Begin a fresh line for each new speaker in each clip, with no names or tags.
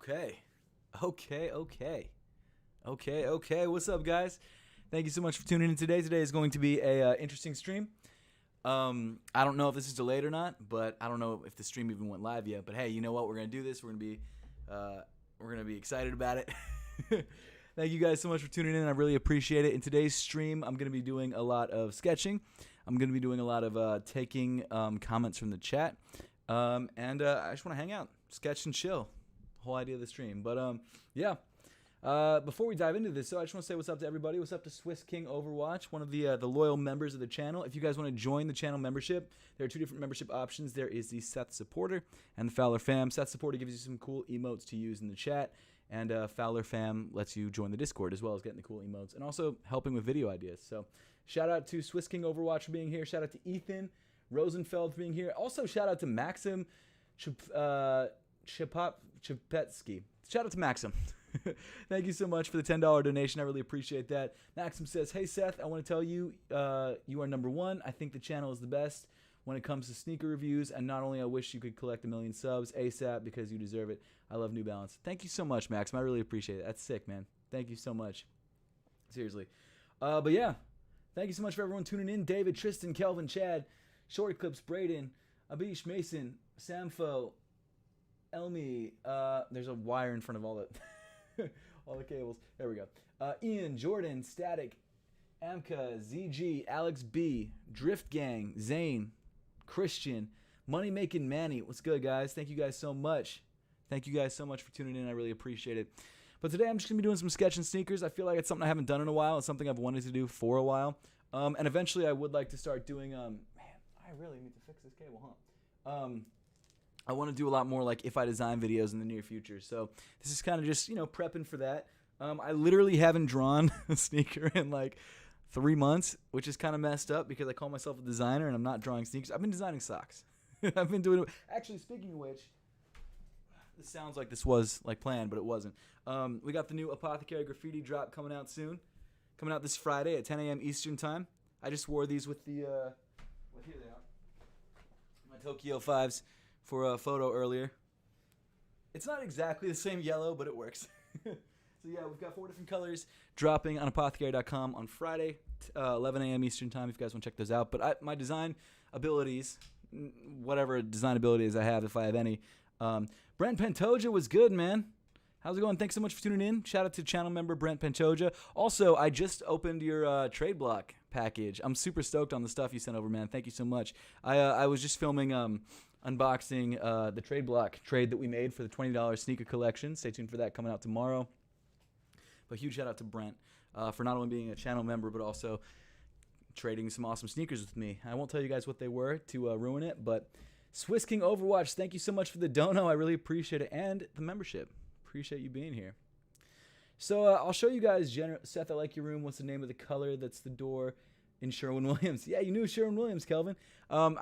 Okay. Okay. What's up, guys? Thank you so much for tuning in today. Today is going to be a interesting stream. I don't know if this is delayed or not, but I don't know if the stream even went live yet. But hey, you know what? We're gonna do this. We're gonna be excited about it. Thank you guys so much for tuning in. I really appreciate it. In today's stream, I'm gonna be doing a lot of sketching. I'm gonna be doing a lot of taking comments from the chat, and I just want to hang out, sketch and chill. Whole idea of the stream. But yeah. Before we dive into this, so I just want to say what's up to everybody. What's up to Swiss King Overwatch, one of the loyal members of the channel. If you guys want to join the channel membership, there are two different membership options. There is the Seth Supporter and the Fowler Fam. Seth Supporter gives you some cool emotes to use in the chat, and Fowler Fam lets you join the Discord as well as getting the cool emotes and also helping with video ideas. So shout out to Swiss King Overwatch for being here. Shout out to Ethan Rosenfeld for being here. Also shout out to Maxim Chapetsky. Shout out to Maxim. Thank you so much for the $10 donation. I really appreciate that. Maxim says, hey, Seth, I want to tell you, you are number one. I think the channel is the best when it comes to sneaker reviews. And not only I wish you could collect 1 million subs ASAP because you deserve it. I love New Balance. Thank you so much, Maxim. I really appreciate it. That's sick, man. Thank you so much. Seriously. But yeah, thank you so much for everyone tuning in. David, Tristan, Kelvin, Chad, Short Clips, Braden, Abish, Mason, Samfo, Elmi. There's a wire in front of all the... all the cables. There we go. Ian, Jordan, Static, Amka, ZG, Alex B, Drift Gang, Zane, Christian, Money Making Manny. What's good, guys? Thank you guys so much. Thank you guys so much for tuning in. I really appreciate it. But today I'm just going to be doing some sketching sneakers. I feel like it's something I haven't done in a while. It's something I've wanted to do for a while. And eventually I would like to start doing... man, I really need to fix this cable, huh? I want to do a lot more like if I design videos in the near future. So this is kind of just, prepping for that. I literally haven't drawn a sneaker in like 3 months, which is kind of messed up because I call myself a designer and I'm not drawing sneakers. I've been designing socks. I've been doing it. Actually, speaking of which, this sounds like this was like planned, but it wasn't. We got the new Apothecary Graffiti drop coming out soon. Coming out this Friday at 10 a.m. Eastern time. I just wore these with the, well, here they are. My Tokyo 5s. For a photo earlier. It's not exactly the same yellow, but it works. So yeah, we've got 4 different colors dropping on apothecary.com on Friday, 11 a.m. Eastern time if you guys want to check those out. But my design abilities, whatever design abilities I have, if I have any. Brent Pantoja was good, man. How's it going? Thanks so much for tuning in. Shout out to channel member Brent Pantoja. Also, I just opened your trade block package. I'm super stoked on the stuff you sent over, man. Thank you so much. I was just filming unboxing the trade block trade that we made for the $20 sneaker collection. Stay tuned for that coming out tomorrow. But huge shout out to Brent for not only being a channel member, but also trading some awesome sneakers with me. I won't tell you guys what they were to ruin it, but Swiss King Overwatch, thank you so much for the dono. I really appreciate it. And the membership. Appreciate you being here. So I'll show you guys, Seth, I like your room. What's the name of the color that's the door in Sherwin-Williams? Yeah, you knew Sherwin-Williams, Kelvin.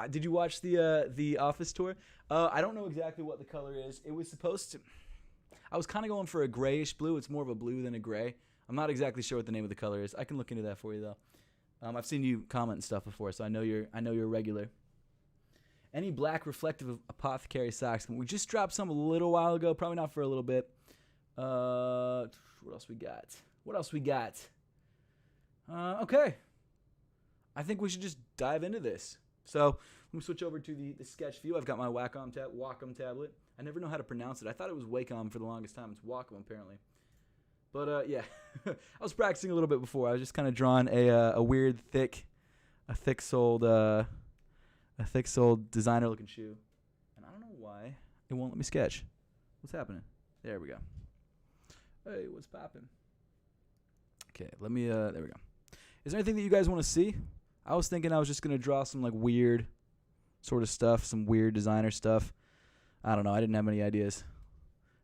Did you watch the office tour? I don't know exactly what the color is. It was supposed to... I was kind of going for a grayish blue. It's more of a blue than a gray. I'm not exactly sure what the name of the color is. I can look into that for you, though. I've seen you comment and stuff before, so I know you're a regular. Any black reflective Apothecary socks? We just dropped some a little while ago. Probably not for a little bit. What else we got? Okay. I think we should just dive into this. So let me switch over to the sketch view. I've got my Wacom tablet. I never know how to pronounce it. I thought it was Wacom for the longest time. It's Wacom apparently. But yeah, I was practicing a little bit before. I was just kind of drawing a weird thick-soled designer-looking shoe, and I don't know why it won't let me sketch. What's happening? There we go. Hey, what's popping? Okay, let me. There we go. Is there anything that you guys want to see? I was thinking I was just gonna draw some like weird sort of stuff, some weird designer stuff. I don't know. I didn't have any ideas,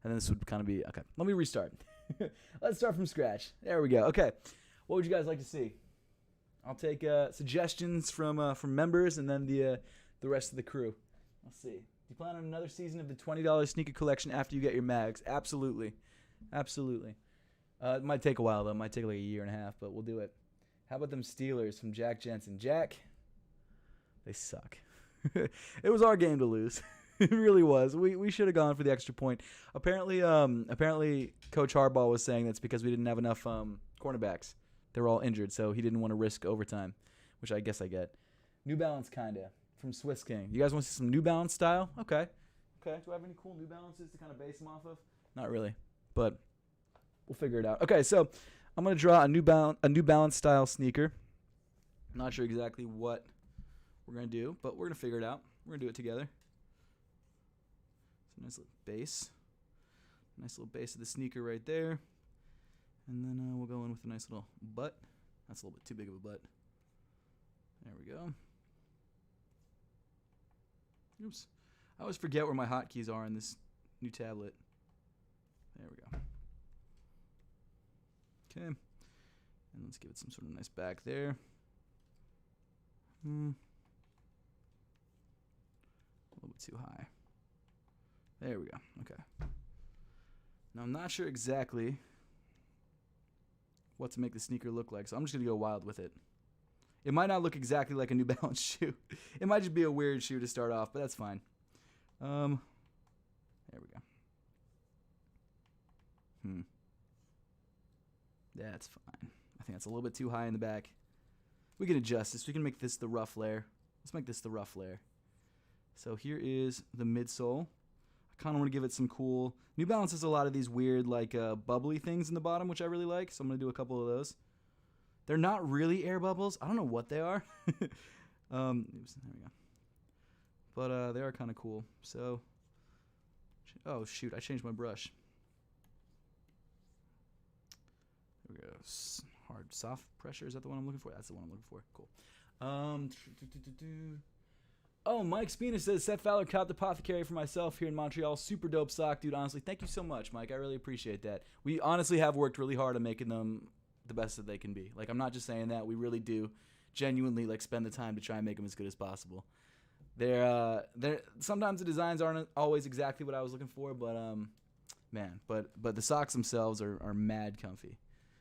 and then this would kind of be okay. Let me restart. Let's start from scratch. There we go. Okay, what would you guys like to see? I'll take suggestions from members and then the rest of the crew. Let's see. Do you plan on another season of the $20 sneaker collection after you get your mags? Absolutely. Absolutely. It might take a while, though. It might take like a year and a half, but we'll do it. How about them Steelers from Jack Jensen? Jack, they suck. It was our game to lose. It really was. We should have gone for the extra point. Apparently, Coach Harbaugh was saying that's because we didn't have enough cornerbacks. They were all injured, so he didn't want to risk overtime, which I guess I get. New Balance, kinda, from Swiss King. You guys want to see some New Balance style? Okay. Do I have any cool New Balances to kind of base them off of? Not really, but we'll figure it out. Okay, so I'm gonna draw a New Balance style sneaker. I'm not sure exactly what we're gonna do, but we're gonna figure it out. We're gonna do it together. It's a nice little base. Nice little base of the sneaker right there. And then we'll go in with a nice little butt. That's a little bit too big of a butt. There we go. Oops. I always forget where my hotkeys are in this new tablet. There we go. Okay. And let's give it some sort of nice back there. A little bit too high. There we go. Okay. Now I'm not sure exactly what to make the sneaker look like, so I'm just going to go wild with it. It might not look exactly like a New Balance shoe. It might just be a weird shoe to start off, but that's fine. There we go. That's fine. I think that's a little bit too high in the back. We can adjust this. We can make this the rough layer. Let's make this the rough layer. So here is the midsole. I kind of want to give it some cool... New Balance has a lot of these weird, like, bubbly things in the bottom, which I really like. So I'm going to do a couple of those. They're not really air bubbles. I don't know what they are. Oops, there we go. But they are kind of cool. So, oh, shoot. I changed my brush. There we go. Hard, soft pressure. Is that the one I'm looking for? That's the one I'm looking for. Cool. Oh, Mike Spina says, Seth Fowler caught the Apothecary for myself here in Montreal. Super dope sock, dude. Honestly, thank you so much, Mike. I really appreciate that. We honestly have worked really hard on making them the best that they can be. Like, I'm not just saying that. We really do genuinely, like, spend the time to try and make them as good as possible. They're sometimes the designs aren't always exactly what I was looking for, but man, but the socks themselves are mad comfy.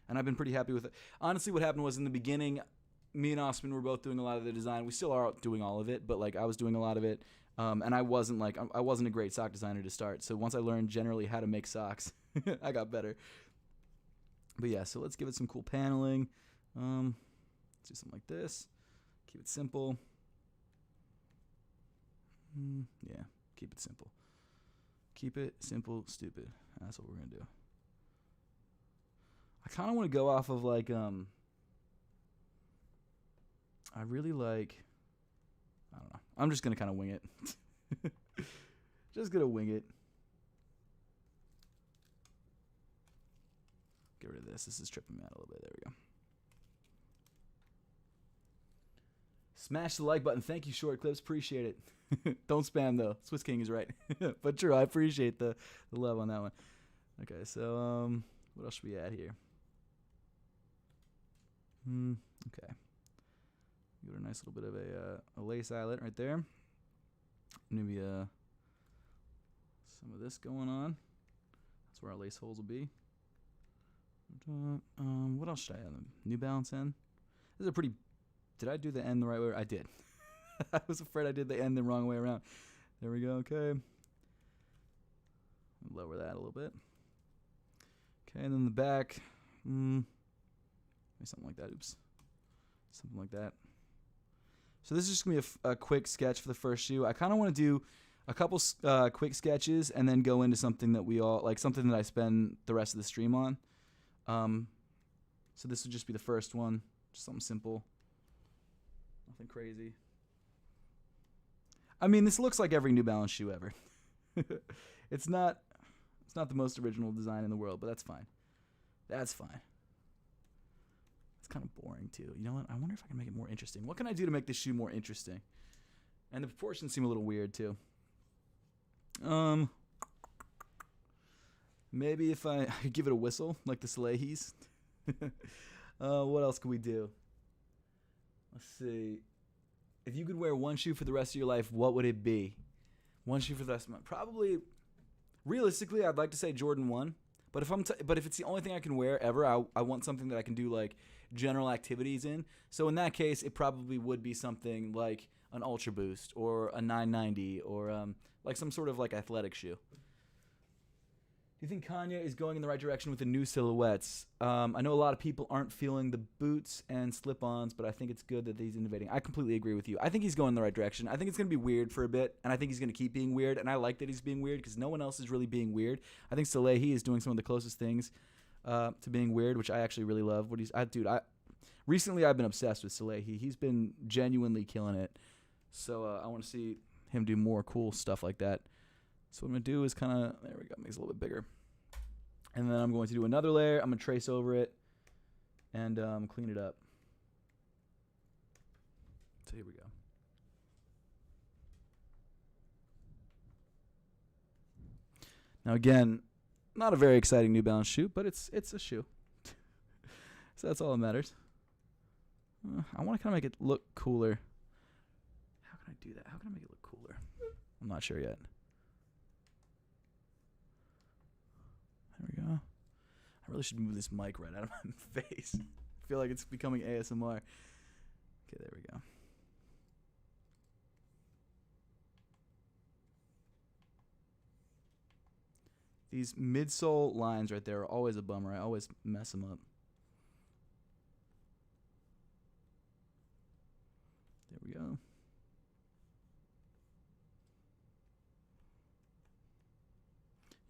And I've been pretty happy with it. Honestly, what happened was in the beginning, me and Osman were both doing a lot of the design. We still are doing all of it, but like I was doing a lot of it, and I wasn't a great sock designer to start. So once I learned generally how to make socks, I got better. But yeah, so let's give it some cool paneling. Let's do something like this. Keep it simple. Yeah, keep it simple. Keep it simple, stupid. That's what we're gonna do. I kind of want to go off of like I really like, I don't know. I'm just going to kind of wing it. Just going to wing it. Get rid of this. This is tripping me out a little bit. There we go. Smash the like button. Thank you, Short Clips. Appreciate it. Don't spam, though. Swiss King is right. But true, I appreciate the love on that one. Okay, so what else should we add here? Okay. Got a nice little bit of a lace eyelet right there. Maybe some of this going on. That's where our lace holes will be. What else should I add? New Balance end. This is a pretty... Did I do the end the right way? I did. I was afraid I did the end the wrong way around. There we go. Okay. Lower that a little bit. Okay, and then the back. Maybe something like that. Oops. Something like that. So this is just going to be a quick sketch for the first shoe. I kind of want to do a couple quick sketches and then go into something that we all, like something that I spend the rest of the stream on. So this would just be the first one. Just something simple. Nothing crazy. I mean, this looks like every New Balance shoe ever. It's not the most original design in the world, but that's fine. That's fine. It's kind of boring too. You know what? I wonder if I can make it more interesting. What can I do to make this shoe more interesting? And the proportions seem a little weird too. Maybe if I give it a whistle like the Salehis. What else could we do? Let's see. If you could wear one shoe for the rest of your life, what would it be? One shoe for the rest of my life. Probably, realistically, I'd like to say Jordan 1. But if it's the only thing I can wear ever, I want something that I can do like general activities in. So in that case, it probably would be something like an Ultra Boost or a 990 or like some sort of like athletic shoe. Do you think Kanye is going in the right direction with the new silhouettes? I know a lot of people aren't feeling the boots and slip-ons, but I think it's good that he's innovating. I completely agree with you. I think he's going in the right direction. I think it's going to be weird for a bit, and I think he's going to keep being weird, and I like that he's being weird because no one else is really being weird. I think Salehi is doing some of the closest things to being weird, which I actually really love. Recently I've been obsessed with Salehi. He's been genuinely killing it. So I want to see him do more cool stuff like that. So what I'm going to do is kind of, there we go, makes it a little bit bigger. And then I'm going to do another layer. I'm going to trace over it and clean it up. So here we go. Now again, not a very exciting New Balance shoe, but it's a shoe. So that's all that matters. I want to kind of make it look cooler. How can I do that? How can I make it look cooler? I'm not sure yet. There we go. I really should move this mic right out of my face. I feel like it's becoming ASMR. Okay, there we go. These midsole lines right there are always a bummer. I always mess them up. There we go.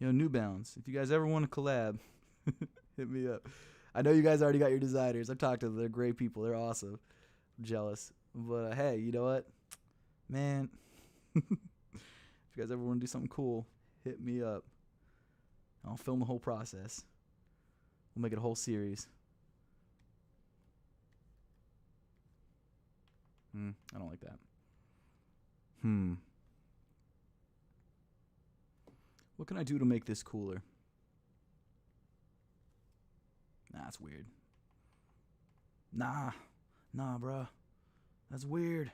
Yo, New Balance, if you guys ever want to collab, hit me up. I know you guys already got your designers. I've talked to them. They're great people. They're awesome. I'm jealous. But hey, you know what? Man, if you guys ever want to do something cool, hit me up. I'll film the whole process. We'll make it a whole series. I don't like that. What can I do to make this cooler? Nah, that's weird. Nah, bruh. That's weird.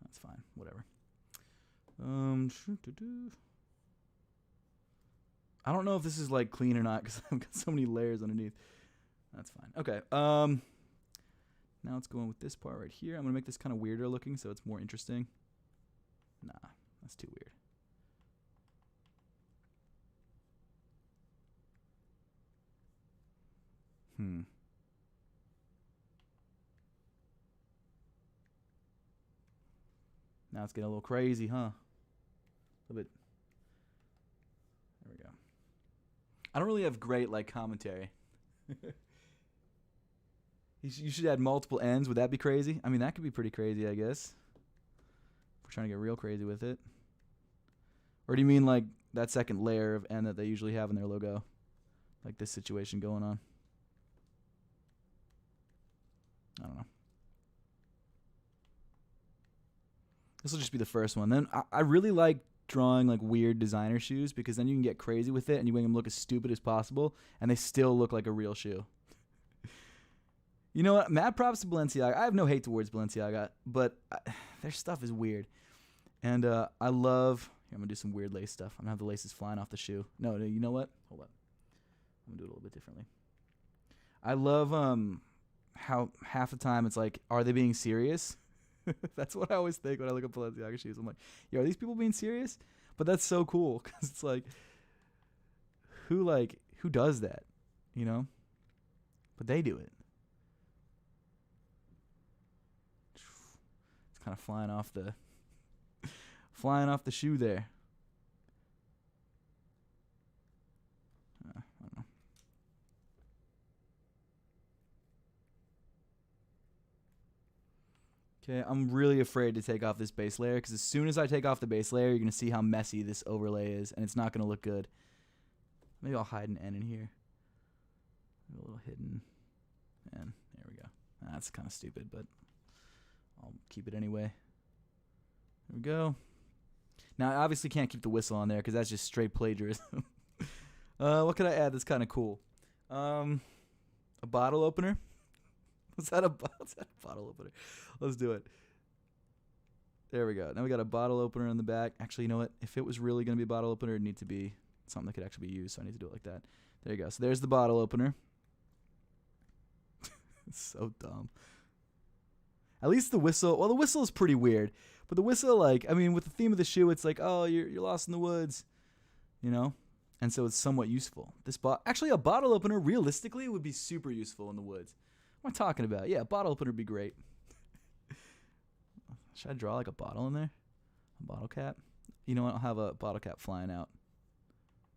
That's fine. Whatever. I don't know if this is like clean or not because I've got so many layers underneath. That's fine. Okay. Now it's going with this part right here. I'm gonna make this kind of weirder looking so it's more interesting. Nah, that's too weird. Now it's getting a little crazy, huh? A little bit. There we go. I don't really have great like commentary. You should add multiple ends. Would that be crazy? I mean, that could be pretty crazy, I guess. If we're trying to get real crazy with it. Or do you mean like that second layer of end that they usually have in their logo? Like this situation going on? I don't know. This will just be the first one. Then I really like drawing like weird designer shoes because then you can get crazy with it and you make them look as stupid as possible and they still look like a real shoe. You know what? Mad props to Balenciaga. I have no hate towards Balenciaga, but their stuff is weird. And I love... Here, I'm going to do some weird lace stuff. I'm going to have the laces flying off the shoe. No, you know what? Hold up. I'm going to do it a little bit differently. I love how half the time it's like, are they being serious? That's what I always think when I look at Balenciaga shoes. I'm like, yo, are these people being serious? But that's so cool because it's like, who does that? You know? But they do it. It's kind of flying off the shoe there. I don't know. Okay, I'm really afraid to take off this base layer because as soon as I take off the base layer, you're going to see how messy this overlay is, and it's not going to look good. Maybe I'll hide an N in here. A little hidden N. There we go. That's kind of stupid, but I'll keep it anyway. There we go. Now, I obviously can't keep the whistle on there because that's just straight plagiarism. What could I add that's kind of cool? A bottle opener? What's that a bottle opener? Let's do it. There we go. Now we got a bottle opener in the back. Actually, you know what? If it was really going to be a bottle opener, it'd need to be something that could actually be used, so I need to do it like that. There you go. So there's the bottle opener. It's so dumb. At least the whistle. Well, the whistle is pretty weird, but the whistle, like, I mean, with the theme of the shoe, it's like, oh, you're lost in the woods, you know, and so it's somewhat useful. Actually, a bottle opener realistically would be super useful in the woods. What am I talking about? Yeah, a bottle opener would be great. Should I draw like a bottle in there? A bottle cap? You know what? I'll have a bottle cap flying out.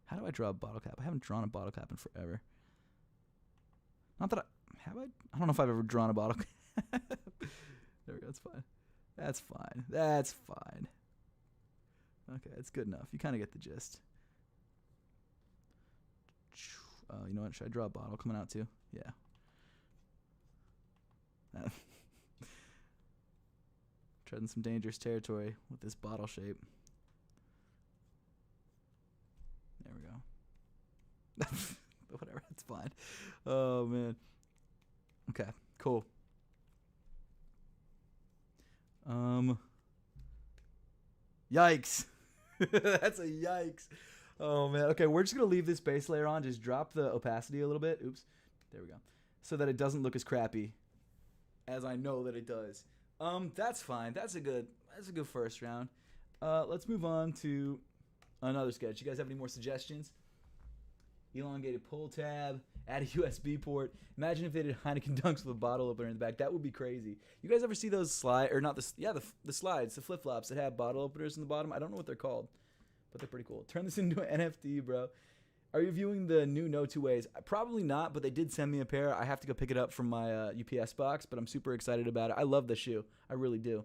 How do I draw a bottle cap? I haven't drawn a bottle cap in forever. Not that have I? I don't know if I've ever drawn a bottle cap. There we go. That's fine. That's fine. That's fine. Okay, that's good enough. You kind of get the gist. You know what? Should I draw a bottle coming out too? Yeah. Treading some dangerous territory with this bottle shape. There we go. Whatever, that's fine. Oh, man. Okay, cool. Yikes. That's a yikes. Oh, man. Okay, we're just going to leave this base layer on. Just drop the opacity a little bit. Oops. There we go. So that it doesn't look as crappy as I know that it does. That's fine. That's a good first round. Let's move on to another sketch. You guys have any more suggestions? Elongated pull tab, add a USB port. Imagine if they did Heineken Dunks with a bottle opener in the back. That would be crazy. You guys ever see those slides, the slides, the flip-flops that have bottle openers in the bottom? I don't know what they're called, but they're pretty cool. Turn this into an NFT, bro. Are you viewing the new No Two Ways? Probably not, but they did send me a pair. I have to go pick it up from my UPS box, but I'm super excited about it. I love the shoe. I really do.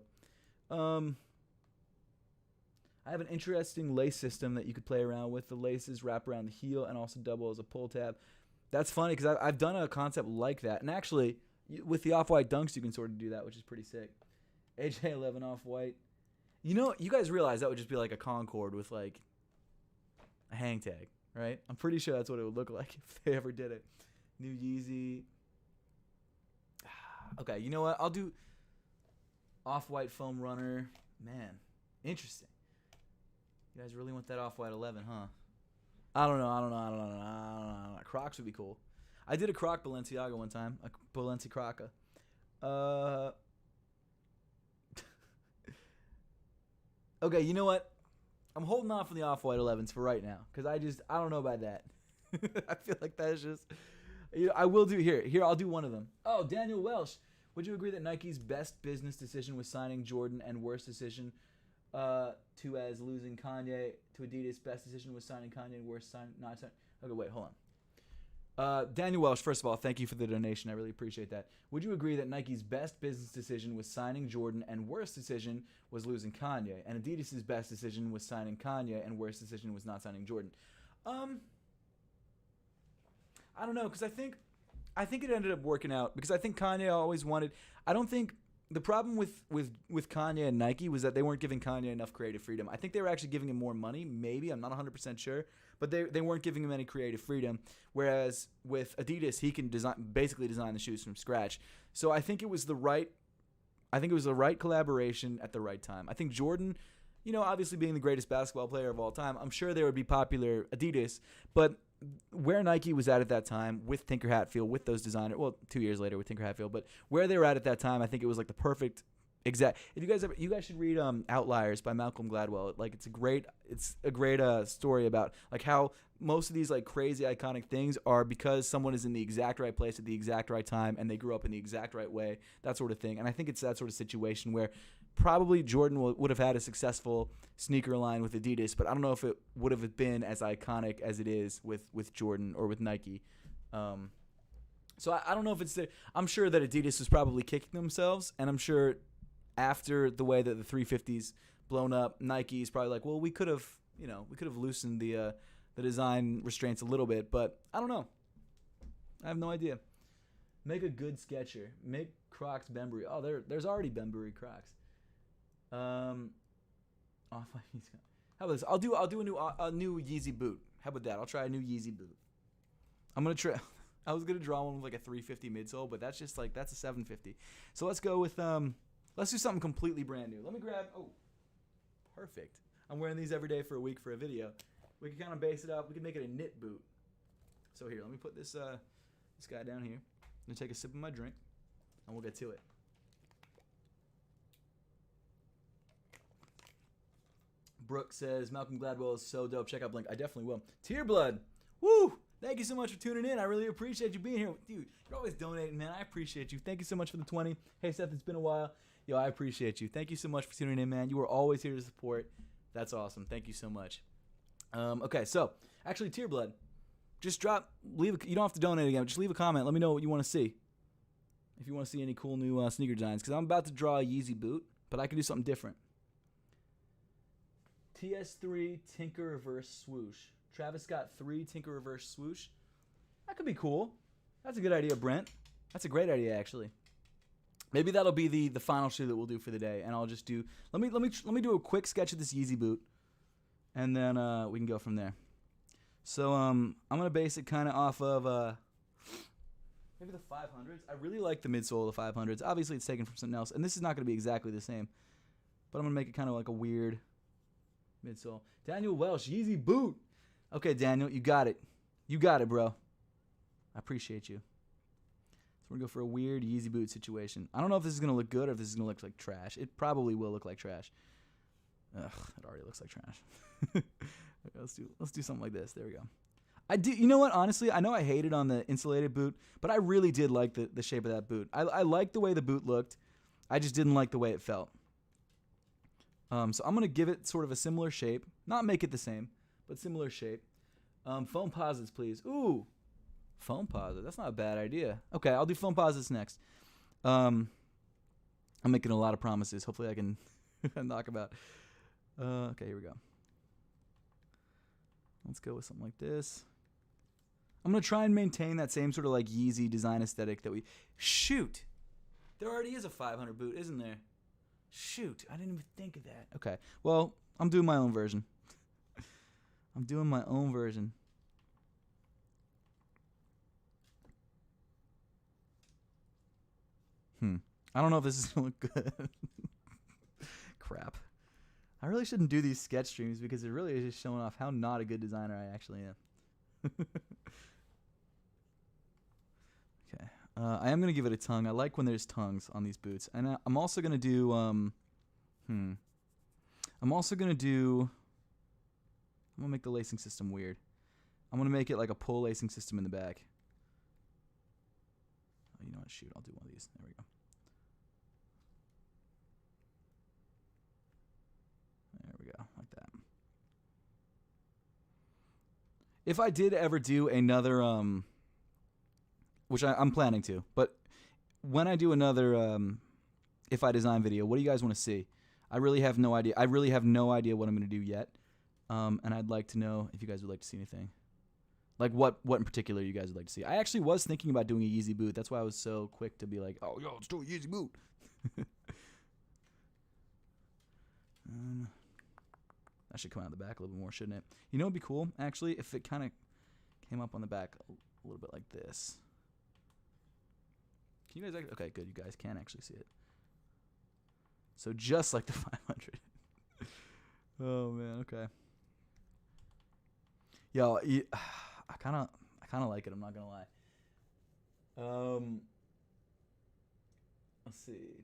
I have an interesting lace system that you could play around with. The laces wrap around the heel and also double as a pull tab. That's funny because I've done a concept like that. And actually, with the Off-White Dunks, you can sort of do that, which is pretty sick. AJ11 Off-White. You know, you guys realize that would just be like a Concord with like a hang tag, right? I'm pretty sure that's what it would look like if they ever did it. New Yeezy. Okay, you know what? I'll do Off-White Foam Runner. Man, interesting. You guys really want that Off-White 11, huh? I don't know. Crocs would be cool. I did a Croc Balenciaga one time. A Balenciaga. Okay, you know what? I'm holding off on the Off-White 11s for right now because I don't know about that. I feel like that is just... I will do... Here, I'll do one of them. Oh, Daniel Welsh. Would you agree that Nike's best business decision was signing Jordan and worst decision to as losing Kanye to Adidas? Best decision was signing Kanye and worst not signing... Okay, wait, hold on. Daniel Welsh, first of all, thank you for the donation. I really appreciate that. Would you agree that Nike's best business decision was signing Jordan and worst decision was losing Kanye? And Adidas's best decision was signing Kanye and worst decision was not signing Jordan. I don't know, because I think it ended up working out because I think Kanye always wanted... I don't think... The problem with Kanye and Nike was that they weren't giving Kanye enough creative freedom. I think they were actually giving him more money, maybe. I'm not 100% sure. But they weren't giving him any creative freedom. Whereas with Adidas, he can basically design the shoes from scratch. So I think it was the right collaboration at the right time. I think Jordan, you know, obviously being the greatest basketball player of all time, I'm sure there would be popular Adidas. But where Nike was at that time with Tinker Hatfield, with those designers, well, 2 years later with Tinker Hatfield, but where they were at that time, I think it was like the perfect exact. If you guys should read Outliers by Malcolm Gladwell. Like it's a great story about like how most of these like crazy iconic things are because someone is in the exact right place at the exact right time and they grew up in the exact right way, that sort of thing. And I think it's that sort of situation where probably Jordan would have had a successful sneaker line with Adidas, but I don't know if it would have been as iconic as it is with Jordan or with Nike. So I don't know if it's I'm sure that Adidas was probably kicking themselves, and I'm sure after the way that the 350's blown up, Nike's probably like, well, we could have loosened the design restraints a little bit, but I don't know. I have no idea. Make a good sketcher. Make Crocs Bembury. Oh, there's already Bembury Crocs. How about this? I'll do a new Yeezy boot. How about that? I'll try a new Yeezy boot. I'm gonna try. I was gonna draw one with like a 350 midsole, but that's a 750. So let's go with let's do something completely brand new. Let me grab. Oh, perfect. I'm wearing these every day for a week for a video. We can kind of base it up. We can make it a knit boot. So here, let me put this guy down here. I'm gonna take a sip of my drink, and we'll get to it. Brooke says, Malcolm Gladwell is so dope. Check out Blink. I definitely will. Tear Blood. Woo! Thank you so much for tuning in. I really appreciate you being here. Dude, you're always donating, man. I appreciate you. Thank you so much for the 20. Hey, Seth, it's been a while. Yo, I appreciate you. Thank you so much for tuning in, man. You are always here to support. That's awesome. Thank you so much. Okay, so, actually, Tear Blood. Just you don't have to donate again. Just leave a comment. Let me know what you want to see. If you want to see any cool new sneaker designs. Because I'm about to draw a Yeezy boot, but I can do something different. TS3 Tinker Reverse Swoosh. Travis Scott 3 Tinker Reverse Swoosh. That could be cool. That's a good idea, Brent. That's a great idea, actually. Maybe that'll be the final shoe that we'll do for the day, and I'll just do. Let me do a quick sketch of this Yeezy boot, and then we can go from there. So I'm gonna base it kind of off of maybe the 500s. I really like the midsole of the 500s. Obviously, it's taken from something else, and this is not gonna be exactly the same, but I'm gonna make it kind of like a weird midsole. Daniel Welsh Yeezy boot. Okay, Daniel, you got it. You got it, bro. I appreciate you. So we're going to go for a weird Yeezy boot situation. I don't know if this is going to look good or if this is going to look like trash. It probably will look like trash. Ugh, it already looks like trash. Okay, let's do something like this. There we go. You know what? Honestly, I know I hated on the insulated boot, but I really did like the shape of that boot. I liked the way the boot looked. I just didn't like the way it felt. So I'm going to give it sort of a similar shape. Not make it the same, but similar shape. Foam posits, please. Ooh, foam posit. That's not a bad idea. Okay, I'll do foam posits next. I'm making a lot of promises. Hopefully I can knock about. Okay, here we go. Let's go with something like this. I'm going to try and maintain that same sort of like Yeezy design aesthetic that we... Shoot! There already is a 500 boot, isn't there? Shoot, I didn't even think of that. Okay, well, I'm doing my own version. I'm doing my own version. I don't know if this is going to look good. Crap. I really shouldn't do these sketch streams because it really is just showing off how not a good designer I actually am. Okay. I am going to give it a tongue. I like when there's tongues on these boots. And I'm also going to do... I'm also going to do... I'm going to make the lacing system weird. I'm going to make it like a pull lacing system in the back. Oh, you know what? Shoot, I'll do one of these. There we go. There we go, like that. If I did ever do another, which I'm planning to, but when I do another If I Design video, what do you guys want to see? I really have no idea. I really have no idea what I'm going to do yet. And I'd like to know if you guys would like to see anything. Like what in particular you guys would like to see. I actually was thinking about doing a Yeezy boot. That's why I was so quick to be like, oh, yo, let's do a Yeezy boot. That should come out of the back a little bit more, shouldn't it? You know what would be cool, actually, if it kind of came up on the back a little bit like this. Can you guys actually... Okay, good. You guys can actually see it. So just like the 500. Oh, man. Okay. Yo, I kind of like it. I'm not gonna lie. Let's see.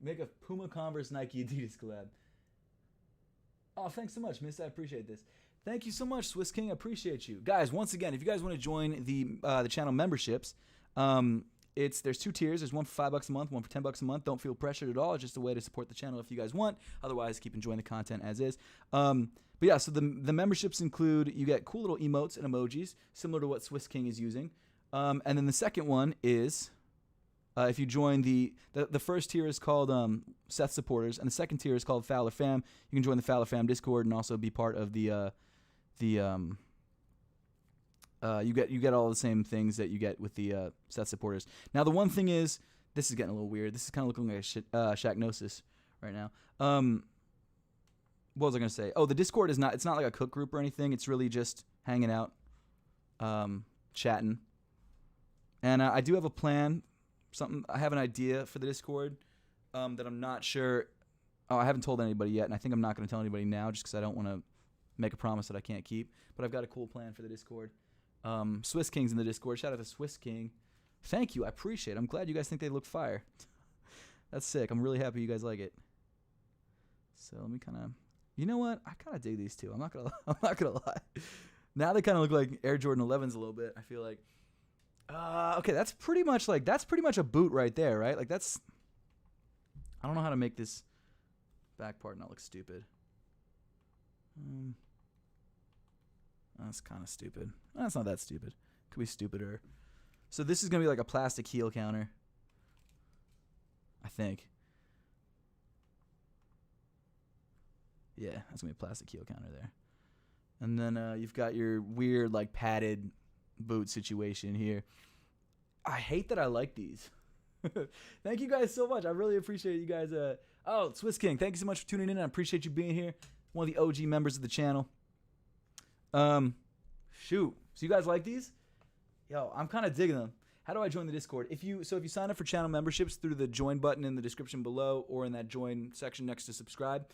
Make a Puma, Converse, Nike, Adidas collab. Oh, thanks so much, Miss. I appreciate this. Thank you so much, Swiss King. I appreciate you guys. Once again, if you guys want to join the channel memberships, there's two tiers. There's one for $5 a month, one for $10 a month. Don't feel pressured at all. It's just a way to support the channel if you guys want. Otherwise, keep enjoying the content as is. But yeah, so the memberships include, you get cool little emotes and emojis, similar to what Swiss King is using. And then the second one is, if you join the first tier is called Seth Supporters, and the second tier is called Fowler Fam. You can join the Fowler Fam Discord and also be part of you get all the same things that you get with the Seth Supporters. Now the one thing is, this is getting a little weird. This is kind of looking like a Shacknosis right now. What was I gonna say? Oh, the Discord is not. It's not like a cook group or anything. It's really just hanging out, chatting. And I do have a plan. I have an idea for the Discord that I'm not sure. Oh, I haven't told anybody yet, and I think I'm not going to tell anybody now just because I don't want to make a promise that I can't keep. But I've got a cool plan for the Discord. Swiss King's in the Discord. Shout out to Swiss King. Thank you. I appreciate it. I'm glad you guys think they look fire. That's sick. I'm really happy you guys like it. So let me kind of You know what? I kind of dig these too. I'm not gonna I'm not gonna lie. Now they kind of look like Air Jordan 11s a little bit. I feel like. Okay, that's pretty much a boot right there, right? Like that's. I don't know how to make this back part not look stupid. That's kind of stupid. That's not that stupid. Could be stupider. So this is gonna be like a plastic heel counter. I think. Yeah, that's gonna be a plastic heel counter there. And then you've got your weird like padded boot situation here. I hate that I like these. Thank you guys so much. I really appreciate you guys. Oh, Swiss King, thank you so much for tuning in. I appreciate you being here. One of the OG members of the channel. Shoot. So you guys like these? Yo, I'm kind of digging them. How do I join the Discord? If you sign up for channel memberships through the join button in the description below or in that join section next to subscribe,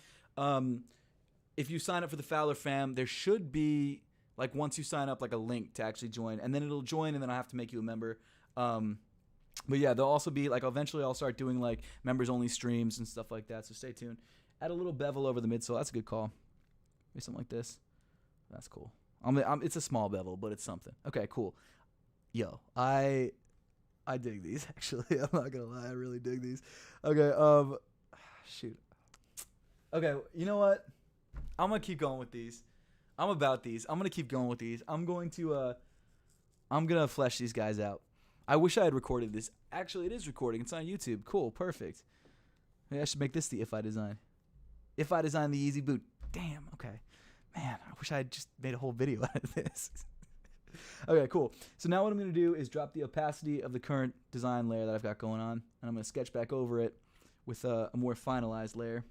if you sign up for the Fowler fam, there should be like once you sign up like a link to actually join, and then it'll join, and then I have to make you a member. But yeah, there'll also be like eventually I'll start doing like members only streams and stuff like that. So stay tuned. Add a little bevel over the midsole. That's a good call. Maybe something like this. That's cool. It's a small bevel, but it's something. Okay, cool. Yo, I dig these actually. I'm not gonna lie, I really dig these. Okay, shoot. Okay, you know what? I'm gonna keep going with these. I'm about these. I'm gonna keep going with these. I'm gonna flesh these guys out. I wish I had recorded this. Actually, it is recording. It's on YouTube. Cool, perfect. Maybe I should make this the If I Design. If I Design the Easy Boot. Damn. Okay. Man, I wish I had just made a whole video out of this. Okay, cool. So now what I'm going to do is drop the opacity of the current design layer that I've got going on, and I'm going to sketch back over it with a more finalized layer.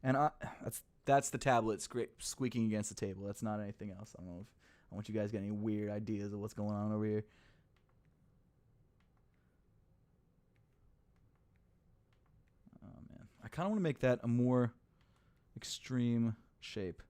And that's the tablet squeaking against the table. That's not anything else. I don't know if I want you guys to get any weird ideas of what's going on over here. Oh, man. I kind of want to make that a more extreme shape.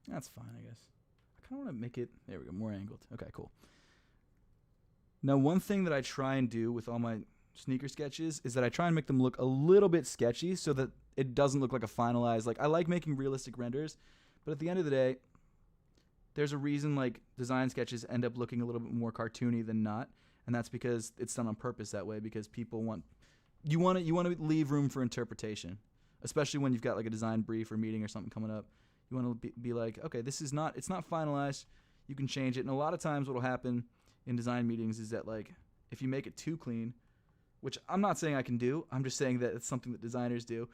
That's fine, I guess. I kind of want to make it, there we go, more angled. Okay, cool. Now, one thing that I try and do with all my sneaker sketches is that I try and make them look a little bit sketchy so that it doesn't look like a finalized, like I like making realistic renders, but at the end of the day, there's a reason like design sketches end up looking a little bit more cartoony than not, and that's because it's done on purpose that way, because people want to leave room for interpretation, especially when you've got like a design brief or meeting or something coming up. You want to be like, okay, it's not finalized. You can change it. And a lot of times what will happen in design meetings is that like if you make it too clean, which I'm not saying I can do, I'm just saying that it's something that designers do.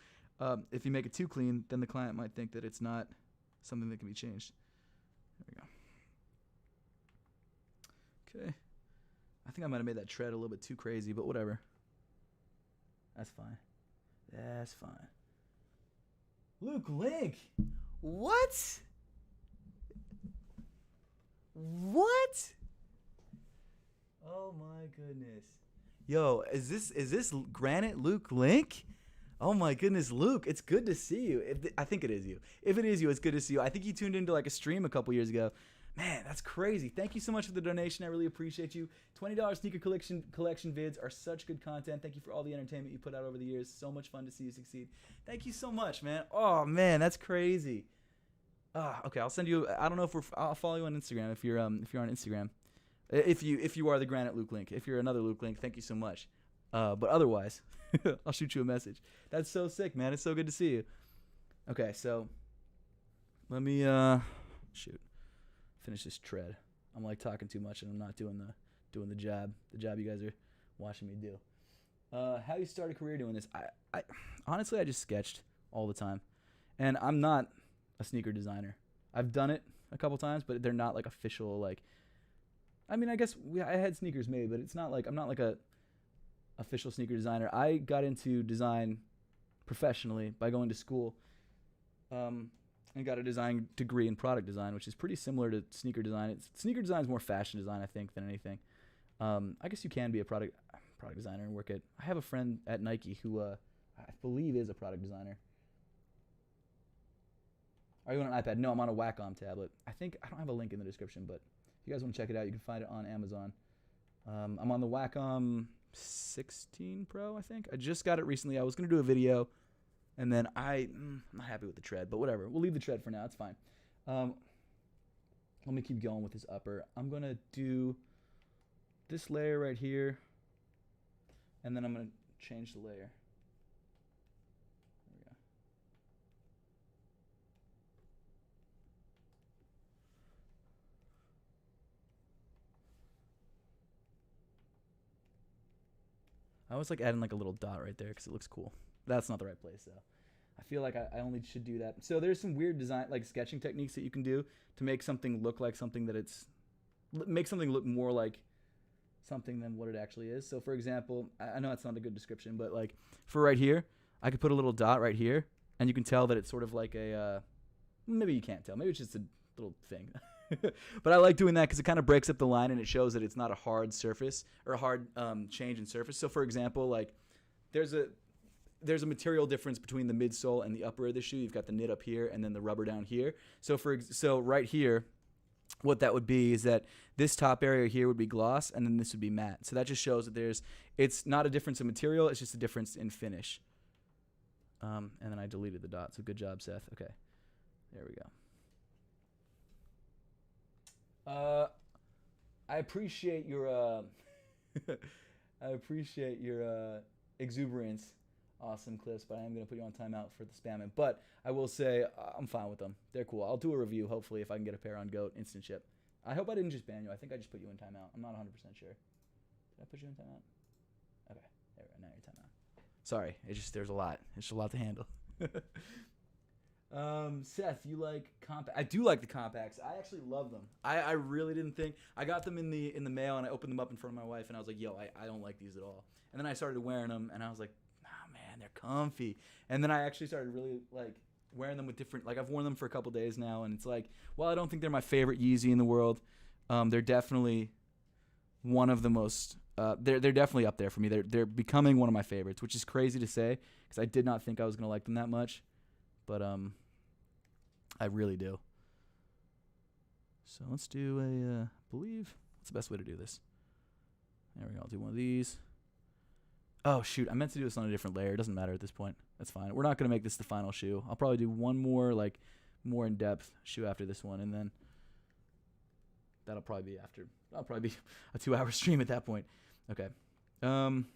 If you make it too clean, then the client might think that it's not something that can be changed. There we go. Okay. I think I might have made that tread a little bit too crazy, but whatever. That's fine. That's fine. Luke Link! What? What? Oh my goodness. Yo, is this Granite Luke Link? Oh my goodness, Luke, it's good to see you. I think it is you. If it is you, it's good to see you. I think you tuned into like a stream a couple years ago. Man, that's crazy. Thank you so much for the donation. I really appreciate you. $20 sneaker collection vids are such good content. Thank you for all the entertainment you put out over the years. So much fun to see you succeed. Thank you so much, man. Oh man, that's crazy. Okay, I'll send you. I don't know if I'll follow you on Instagram if you're on Instagram. If you are the Granite Luke Link. If you're another Luke Link, thank you so much. But otherwise, I'll shoot you a message. That's so sick, man. It's so good to see you. Okay, so let me finish this tread. I'm like talking too much and I'm not doing the job you guys are watching me do. How you start a career doing this? I honestly I just sketched all the time, and I'm not a sneaker designer. I've done it a couple times, but they're not like official. Like, I mean, I guess I had sneakers made, but it's not like I'm not like a official sneaker designer. I got into design professionally by going to school, and got a design degree in product design, which is pretty similar to sneaker design. Sneaker design is more fashion design, I think, than anything. I guess you can be a product designer and work at. I have a friend at Nike who I believe is a product designer. Are you on an iPad? No, I'm on a Wacom tablet. I think I don't have a link in the description, but if you guys want to check it out, you can find it on Amazon. I'm on the Wacom 16 Pro, I think. I just got it recently. I was going to do a video, and then I'm not happy with the tread, but whatever. We'll leave the tread for now. It's fine. Let me keep going with this upper. I'm going to do this layer right here, and then I'm going to change the layer. There we go. I always like adding like a little dot right there because it looks cool. That's not the right place though. I feel like I only should do that. So there's some weird design, like sketching techniques that you can do to make something look like something that make something look more like something than what it actually is. So for example, I know that's not a good description, but like for right here, I could put a little dot right here, and you can tell that it's sort of like a, maybe you can't tell. Maybe it's just a little thing. But I like doing that because it kind of breaks up the line and it shows that it's not a hard surface or a hard change in surface. So for example, like there's a material difference between the midsole and the upper of the shoe. You've got the knit up here and then the rubber down here. So right here, what that would be is that this top area here would be gloss and then this would be matte. So that just shows that it's not a difference in material, it's just a difference in finish. And then I deleted the dot, so good job, Seth. Okay, there we go. I appreciate your exuberance. Awesome clips, but I am going to put you on timeout for the spamming. But I will say I'm fine with them. They're cool. I'll do a review, hopefully, if I can get a pair on GOAT instant ship. I hope I didn't just ban you. I think I just put you in timeout. I'm not 100% sure. Did I put you in timeout? Okay. There we go. Now you're timeout. Sorry. There's a lot. It's just a lot to handle. Seth, you like compact? I do like the compacts. I actually love them. I really didn't think. I got them in the mail, and I opened them up in front of my wife, and I was like, yo, I don't like these at all. And then I started wearing them, and I was like, man, they're comfy. And then I actually started really like wearing them with different, like I've worn them for a couple days now, and it's like, well, I don't think they're my favorite Yeezy in the world. They're definitely one of the most, they're definitely up there for me. They're becoming one of my favorites, which is crazy to say because I did not think I was going to like them that much, but I really do. So let's do I believe, what's the best way to do this? There we go, I'll do one of these. Oh, shoot. I meant to do this on a different layer. It doesn't matter at this point. That's fine. We're not going to make this the final shoe. I'll probably do one more, like, more in-depth shoe after this one, and then that'll probably be a 2-hour stream at that point. Okay. Cool.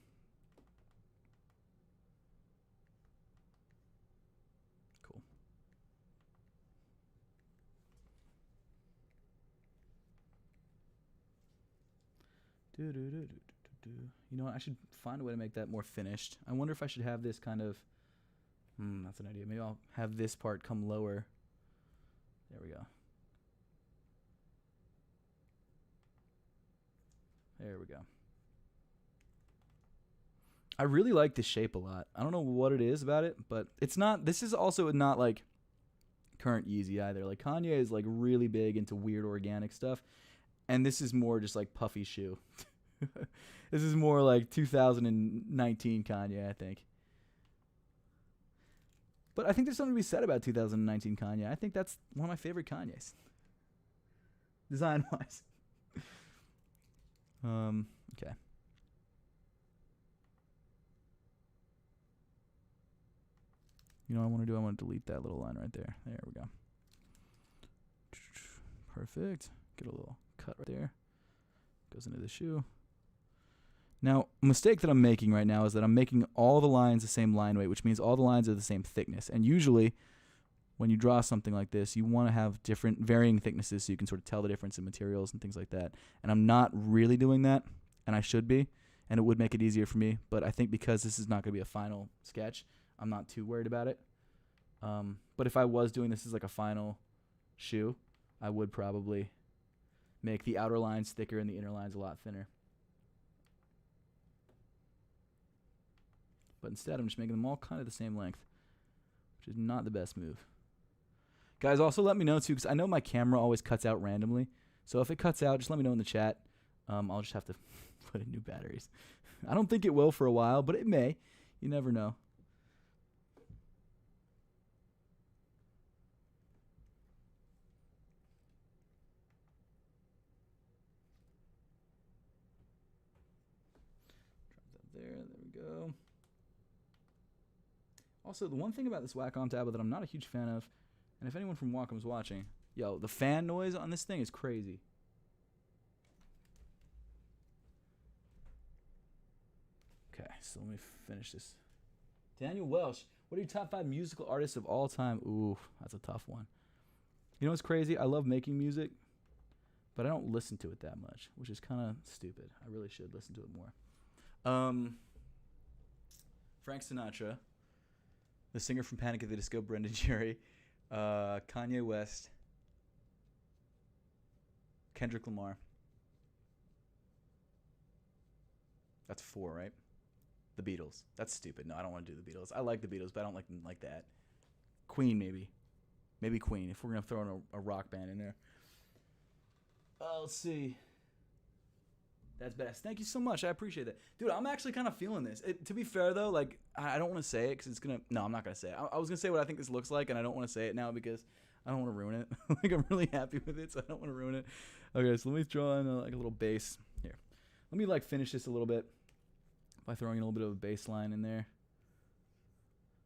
You know what? I should find a way to make that more finished. I wonder if I should have this kind of... that's an idea. Maybe I'll have this part come lower. There we go. There we go. I really like this shape a lot. I don't know what it is about it, but it's not... This is also not like current Yeezy either. Like Kanye is like really big into weird organic stuff, and this is more just like puffy shoe. This is more like 2019 Kanye, I think. But I think there's something to be said about 2019 Kanye. I think that's one of my favorite Kanyes, design-wise. Okay. You know what I want to do? I want to delete that little line right there. There we go. Perfect. Get a little cut right there. Goes into the shoe. Now, a mistake that I'm making right now is that I'm making all the lines the same line weight, which means all the lines are the same thickness. And usually, when you draw something like this, you want to have different varying thicknesses so you can sort of tell the difference in materials and things like that. And I'm not really doing that, and I should be, and it would make it easier for me. But I think because this is not going to be a final sketch, I'm not too worried about it. But if I was doing this as like a final shoe, I would probably make the outer lines thicker and the inner lines a lot thinner. But instead, I'm just making them all kind of the same length, which is not the best move. Guys, also let me know, too, because I know my camera always cuts out randomly. So if it cuts out, just let me know in the chat. I'll just have to put in new batteries. I don't think it will for a while, but it may. You never know. There we go. Also, the one thing about this Wacom tablet that I'm not a huge fan of, and if anyone from Wacom's watching, yo, the fan noise on this thing is crazy. Okay, so let me finish this. Daniel Welsh, what are your top 5 musical artists of all time? Ooh, that's a tough one. You know what's crazy? I love making music, but I don't listen to it that much, which is kind of stupid. I really should listen to it more. Frank Sinatra, the singer from Panic at the Disco, Brendan Urie, Kanye West, Kendrick Lamar. That's 4, right? The Beatles. That's stupid. No, I don't want to do the Beatles. I like the Beatles, but I don't like them like that. Queen, maybe. Maybe Queen, if we're going to throw in a rock band in there. Let's see. That's best. Thank you so much. I appreciate that. Dude, I'm actually kind of feeling this. To be fair, though, like, I don't want to say it because it's going to... No, I'm not going to say it. I was going to say what I think this looks like, and I don't want to say it now because I don't want to ruin it. Like, I'm really happy with it, so I don't want to ruin it. Okay, so let me draw in, like, a little base. Here. Let me, like, finish this a little bit by throwing in a little bit of a baseline in there.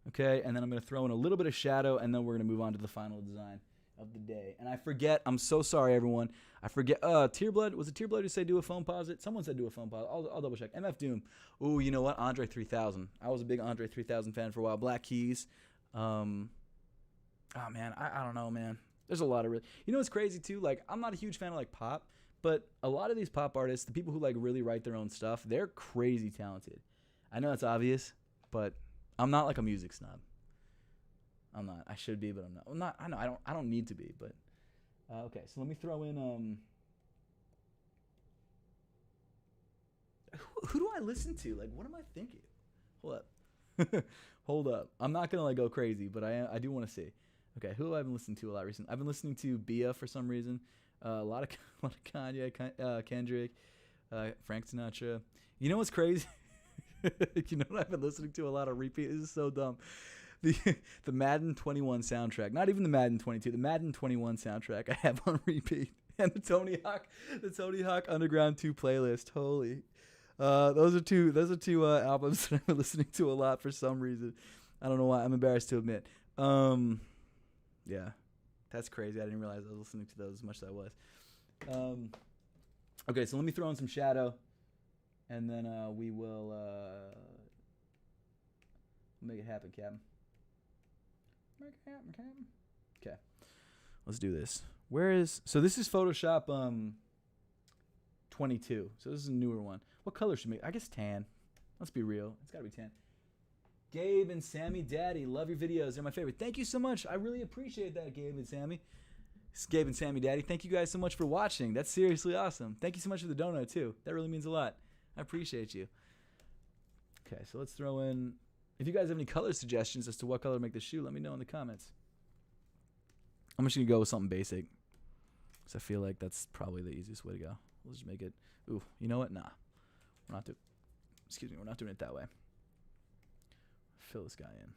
Okay, and then I'm going to throw in a little bit of shadow, and then we're going to move on to the final design of the day. And I forget, I'm so sorry, everyone. I forget, Tearblood, was it Tearblood who said do a phone pause it? Someone said do a phone pause. I'll double check. MF Doom. Ooh, you know what? Andre 3000. I was a big Andre 3000 fan for a while. Black Keys. Oh, man, I don't know, man. There's a lot of really, you know what's crazy, too? Like, I'm not a huge fan of, like, pop, but a lot of these pop artists, the people who, like, really write their own stuff, they're crazy talented. I know it's obvious, but I'm not, like, a music snob. I'm not. I should be, but I'm not. I'm not. I know. I don't need to be, but okay. So let me throw in. Who do I listen to? Like, what am I thinking? Hold up. Hold up. I'm not gonna like go crazy, but I do want to see. Okay, who have I been listening to a lot recently? I've been listening to Bia for some reason. A lot of Kanye, Kendrick, Frank Sinatra. You know what's crazy? You know what I've been listening to a lot of repeat? This is so dumb. The Madden 21 soundtrack, not even the Madden 22, the Madden 21 soundtrack I have on repeat, and the Tony Hawk Underground 2 playlist. Holy, those are two albums that I've been listening to a lot for some reason. I don't know why. I'm embarrassed to admit. Yeah, that's crazy. I didn't realize I was listening to those as much as I was. Okay, so let me throw in some shadow, and then we will make it happen, Captain. Okay, let's do this. So this is Photoshop 22. So this is a newer one. What color should I guess tan. Let's be real. It's gotta be tan. Gabe and Sammy Daddy, love your videos. They're my favorite. Thank you so much. I really appreciate that, Gabe and Sammy. It's Gabe and Sammy Daddy. Thank you guys so much for watching. That's seriously awesome. Thank you so much for the donut too. That really means a lot. I appreciate you. Okay, so let's throw in. If you guys have any color suggestions as to what color to make the shoe, let me know in the comments. I'm just going to go with something basic because I feel like that's probably the easiest way to go. We'll just make it. Ooh, you know what? Nah. We're not doing it that way. Fill this guy in.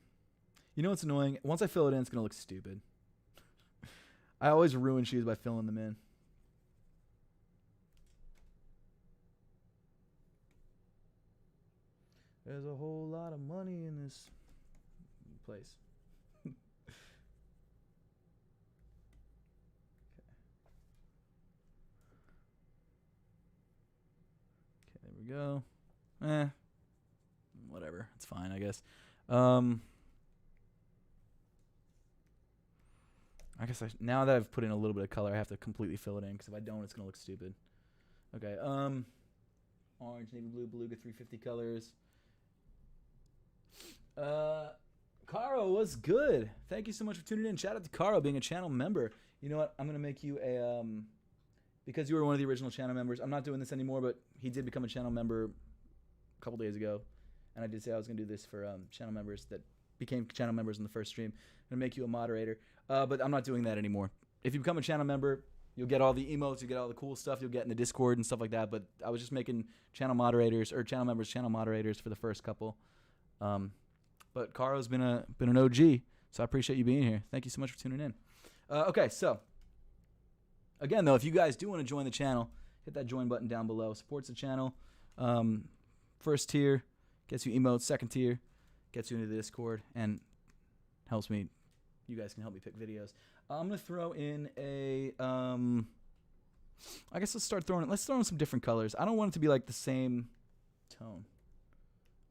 You know what's annoying? Once I fill it in, it's going to look stupid. I always ruin shoes by filling them in. There's a whole lot of money in this place. Okay, there we go. Whatever. It's fine, I guess. Now that I've put in a little bit of color, I have to completely fill it in because if I don't, it's going to look stupid. Okay, orange, navy blue, beluga, 350 colors. Caro, what's good? Thank you so much for tuning in. Shout out to Caro being a channel member. You know what? I'm gonna make you a because you were one of the original channel members. I'm not doing this anymore, but he did become a channel member a couple days ago, and I did say I was gonna do this for channel members that became channel members in the first stream. I'm gonna make you a moderator, but I'm not doing that anymore. If you become a channel member, You'll get all the emotes, you get all the cool stuff you'll get in the Discord and stuff like that. But I was just making channel moderators or channel members channel moderators for the first couple. But Caro's been an OG, so I appreciate you being here. Thank you so much for tuning in. Okay, so again though, if you guys do want to join the channel, hit that join button down below. Supports the channel. First tier gets you emotes. Second tier gets you into the Discord and helps me. You guys can help me pick videos. I'm gonna throw in a. I guess let's throw in some different colors. I don't want it to be like the same tone.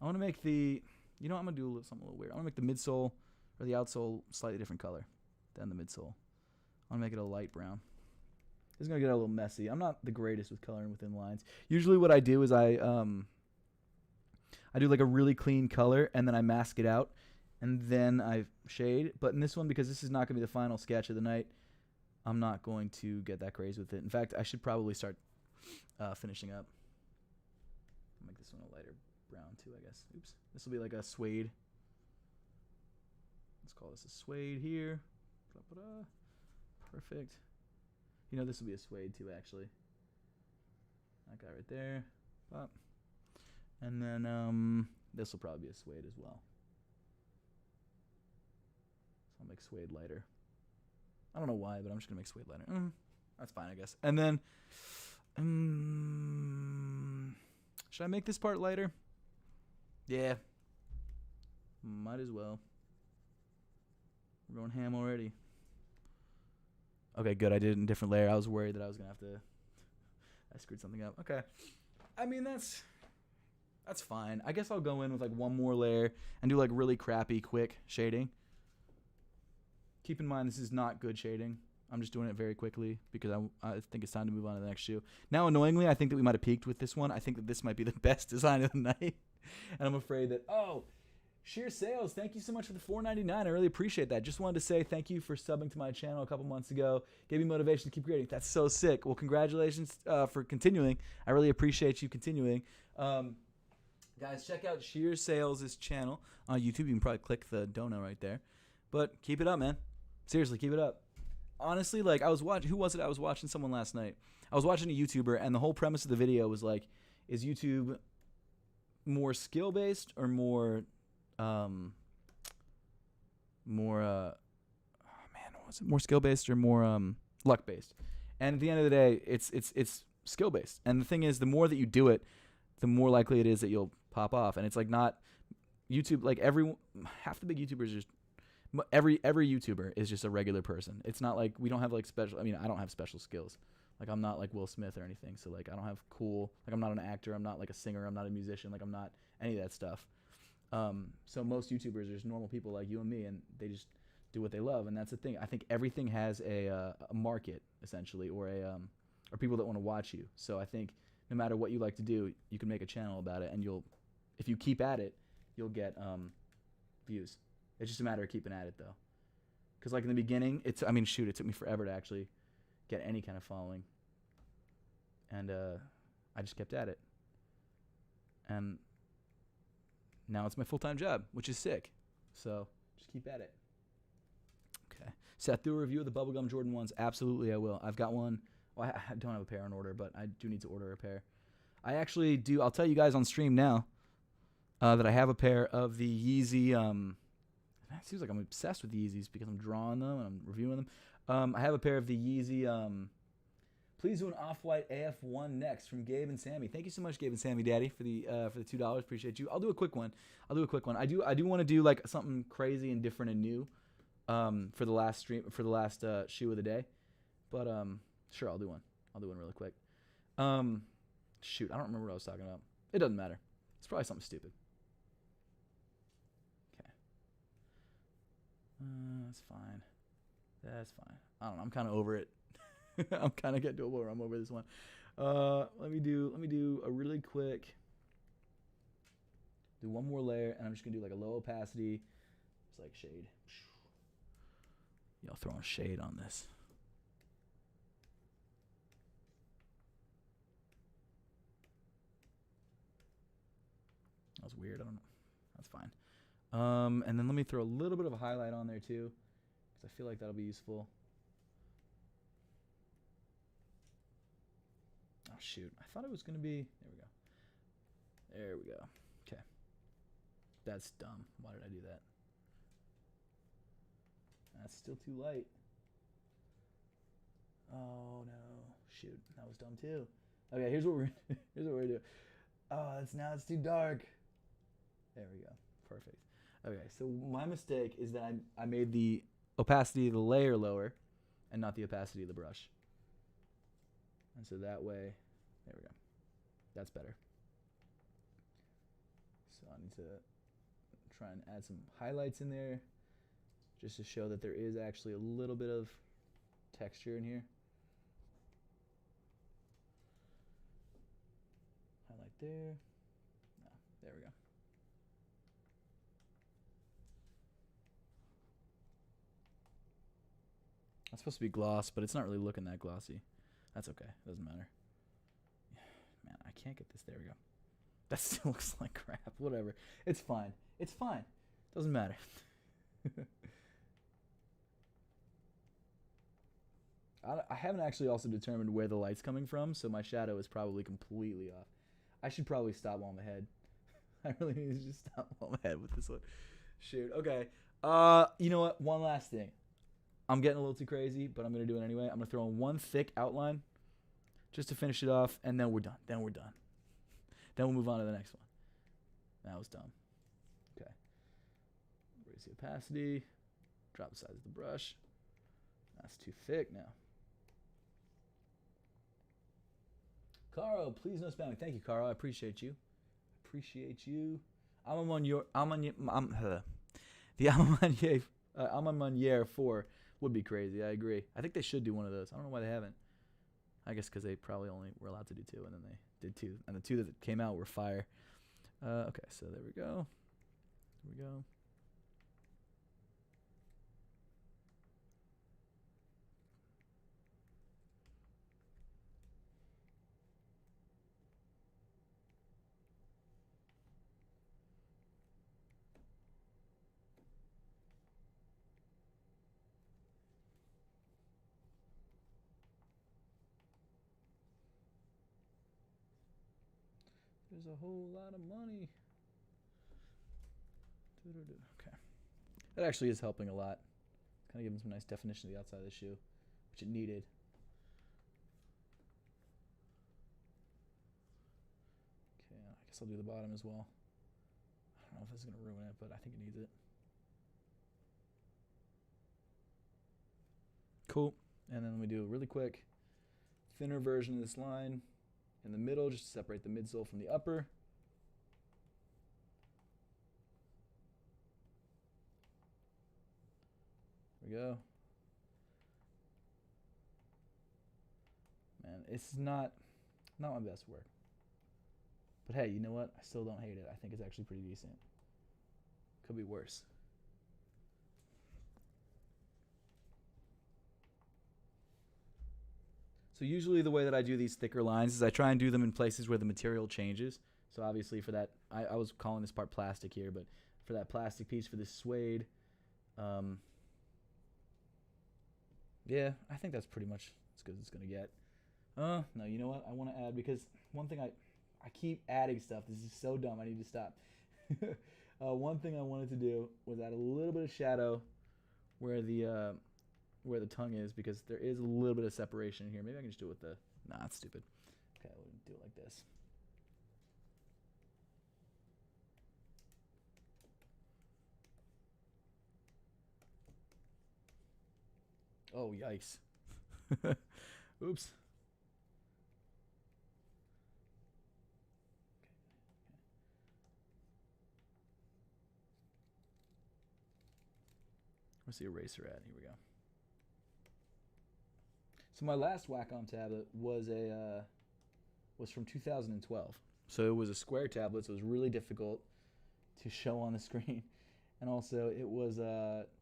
I want to make the. You know, I'm gonna do something a little weird. I'm gonna make the midsole or the outsole slightly different color than the midsole. I'm gonna make it a light brown. This is gonna get a little messy. I'm not the greatest with coloring within lines. Usually, what I do is I do like a really clean color and then I mask it out. And then I shade. But in this one, because this is not going to be the final sketch of the night, I'm not going to get that crazy with it. In fact, I should probably start finishing up. I'll make this one a lighter brown too, I guess. Oops. This will be like a suede. Let's call this a suede here. Perfect. You know, this will be a suede too, actually. That guy right there. Pop. And then this will probably be a suede as well. I'll make suede lighter. I don't know why, but I'm just going to make suede lighter. That's fine, I guess. And then, should I make this part lighter? Yeah. Might as well. We're going ham already. Okay, good. I did it in a different layer. I was worried that I was going to have to... I screwed something up. Okay. I mean, that's fine. I guess I'll go in with like one more layer and do like really crappy, quick shading. Keep in mind, this is not good shading. I'm just doing it very quickly because I think it's time to move on to the next shoe. Now, annoyingly, I think that we might have peaked with this one. I think that this might be the best design of the night. And I'm afraid that, Sheer Sales, thank you so much for the $4.99. I really appreciate that. Just wanted to say thank you for subbing to my channel a couple months ago. Gave me motivation to keep creating. That's so sick. Well, congratulations for continuing. I really appreciate you continuing. Guys, check out Sheer Sales' channel on YouTube. You can probably click the dono right there. But keep it up, man. Seriously, keep it up. Honestly, like I was watching, who was it? I was watching someone last night. I was watching a YouTuber, and the whole premise of the video was like, is YouTube more skill based or more more skill based or more luck based? And at the end of the day, it's skill based. And the thing is, the more that you do it, the more likely it is that you'll pop off. And it's like not YouTube. Like half the big YouTubers just. Every YouTuber is just a regular person. It's not like we don't have like special. I mean, I don't have special skills. Like I'm not like Will Smith or anything. So like I don't have cool. Like I'm not an actor. I'm not like a singer. I'm not a musician. Like I'm not any of that stuff. So most YouTubers are just normal people like you and me, and they just do what they love. And that's the thing. I think everything has a market essentially, or or people that want to watch you. So I think no matter what you like to do, you can make a channel about it, and if you keep at it, you'll get views. It's just a matter of keeping at it, though. Because, like, in the beginning, it took me forever to actually get any kind of following. And I just kept at it. And now it's my full-time job, which is sick. So just keep at it. Okay. Seth, do a review of the Bubblegum Jordan 1s. Absolutely, I will. I've got one. Well, I don't have a pair on order, but I do need to order a pair. I actually do. I'll tell you guys on stream now that I have a pair of the Yeezy... It seems like I'm obsessed with the Yeezys because I'm drawing them and I'm reviewing them. I have a pair of the Yeezy. Please do an Off-White AF1 next from Gabe and Sammy. Thank you so much, Gabe and Sammy Daddy, for the $2. Appreciate you. I'll do a quick one. I do want to do like something crazy and different and new for the last shoe of the day. But sure, I'll do one. I'll do one really quick. Shoot, I don't remember what I was talking about. It doesn't matter. It's probably something stupid. That's fine. That's fine. I don't know. I'm kind of over it. I'm kind of getting to a where I'm over this one. Let me do a really quick. Do one more layer, and I'm just gonna do like a low opacity. It's like shade. Y'all throwing shade on this. That was weird. I don't know. That's fine. And then let me throw a little bit of a highlight on there too, because I feel like that'll be useful. shoot. I thought it was going to be... There we go. Okay. That's dumb. Why did I do that? That's still too light. Oh, no. Shoot. That was dumb, too. Okay, here's what we're gonna do. Oh, it's too dark. There we go. Perfect. Okay, so my mistake is that I made the opacity of the layer lower and not the opacity of the brush. And so that way, there we go. That's better. So I need to try and add some highlights in there just to show that there is actually a little bit of texture in here. Highlight there. No, there we go. It's supposed to be gloss, but it's not really looking that glossy. That's okay. It doesn't matter. Man, I can't get this. There we go. That still looks like crap. Whatever. It's fine. It's fine. Doesn't matter. I haven't actually also determined where the light's coming from, so my shadow is probably completely off. I should probably stop while I'm ahead. I really need to just stop while I'm ahead with this one. Shoot. Okay. You know what? One last thing. I'm getting a little too crazy, but I'm going to do it anyway. I'm going to throw in one thick outline just to finish it off, and then we're done. Then we're done. Then we'll move on to the next one. That was dumb. Okay. Raise the opacity. Drop the size of the brush. That's too thick now. Carl, please no spamming. Thank you, Carl. I appreciate you. I'm on Manier 4 would be crazy. I agree. I think they should do one of those. I don't know why they haven't. I guess because they probably only were allowed to do 2, and then they did 2. And the 2 that came out were fire. Okay, so there we go. There we go. There's a whole lot of money. Okay. That actually is helping a lot. Kind of giving some nice definition to the outside of the shoe, which it needed. Okay, I guess I'll do the bottom as well. I don't know if this is going to ruin it, but I think it needs it. Cool. And then we do a really quick thinner version of this line in the middle, just to separate the midsole from the upper. There we go. Man, it's not my best work. But hey, you know what? I still don't hate it. I think it's actually pretty decent. Could be worse. So usually the way that I do these thicker lines is I try and do them in places where the material changes. So obviously for that, I was calling this part plastic here, but for that plastic piece, for this suede, yeah, I think that's pretty much as good as it's going to get. No, you know what? I want to add, because one thing I keep adding stuff. This is so dumb. I need to stop. One thing I wanted to do was add a little bit of shadow where the tongue is, because there is a little bit of separation here. Maybe I can just do it with the... Nah, that's stupid. Okay, we'll do it like this. Oh, yikes. Oops. Where's the eraser at? Here we go. So my last Wacom tablet was from 2012. So it was a square tablet, so it was really difficult to show on the screen, and also it was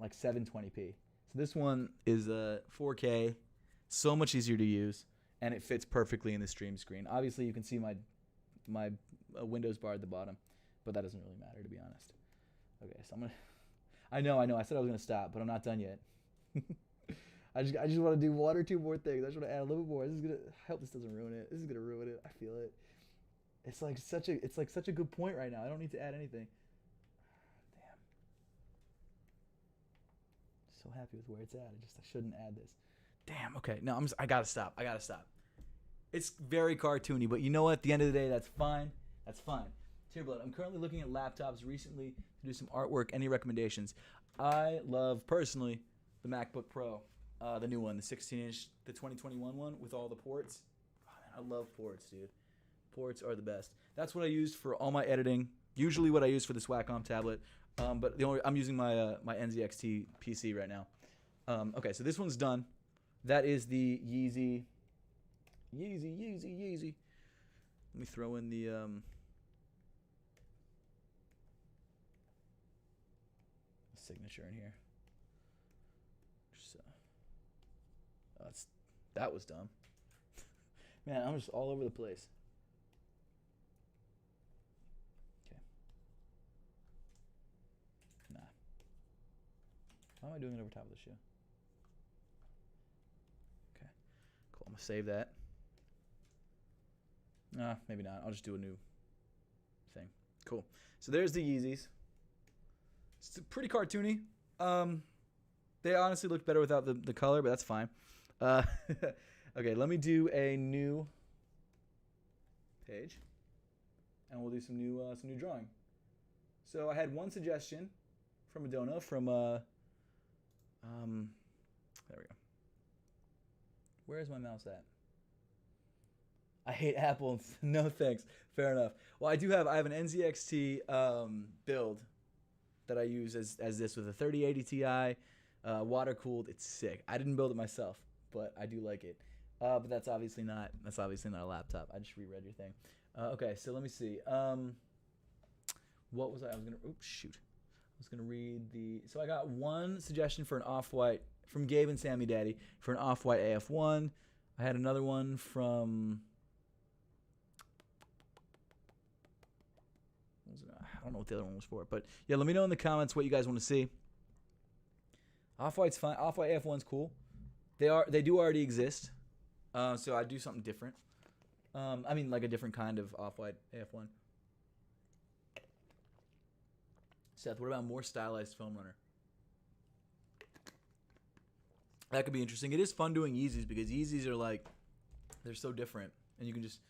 like 720p. So this one is 4K, so much easier to use, and it fits perfectly in the stream screen. Obviously, you can see my Windows bar at the bottom, but that doesn't really matter, to be honest. Okay, so I'm gonna. I know. I said I was gonna stop, but I'm not done yet. I just want to do one or two more things. I just want to add a little bit more. This is gonna. I hope this doesn't ruin it. This is gonna ruin it. I feel it. It's like such a good point right now. I don't need to add anything. Damn. So happy with where it's at. I shouldn't add this. Damn. Okay. No, I gotta stop. It's very cartoony, but you know what? At the end of the day, that's fine. That's fine. Tearblood, I'm currently looking at laptops recently to do some artwork. Any recommendations? I love, personally, the MacBook Pro. The new one, the 16-inch, the 2021 one with all the ports. Oh, man, I love ports, dude. Ports are the best. That's what I used for all my editing. Usually what I use for this Wacom tablet. But I'm using my my NZXT PC right now. Okay, so this one's done. That is the Yeezy. Let me throw in the signature in here. That was dumb. Man, I'm just all over the place. Okay. Nah. Why am I doing it over top of the shoe? Okay. Cool. I'm gonna save that. Nah, maybe not. I'll just do a new thing. Cool. So there's the Yeezys. It's pretty cartoony. They honestly look better without the color, but that's fine. Okay, let me do a new page, and we'll do some new drawing. So I had one suggestion from Madonna from there we go. Where is my mouse at? I hate Apple. No thanks. Fair enough. Well, I have an NZXT build that I use as this with a 3080 Ti, water cooled. It's sick. I didn't build it myself, but I do like it. But that's obviously not a laptop. I just reread your thing. Okay, so let me see. What was I? I was gonna read the. So I got one suggestion for an off-white from Gabe and Sammy Daddy for an off-white AF1. I had another one from. I don't know what the other one was for, but yeah, let me know in the comments what you guys want to see. Off-white's fine. Off-white AF1's cool. They do already exist, so I'd do something different. I mean, like a different kind of off-white AF1. Seth, what about more stylized foam runner? That could be interesting. It is fun doing Yeezys because Yeezys are like, they're so different, and you can just.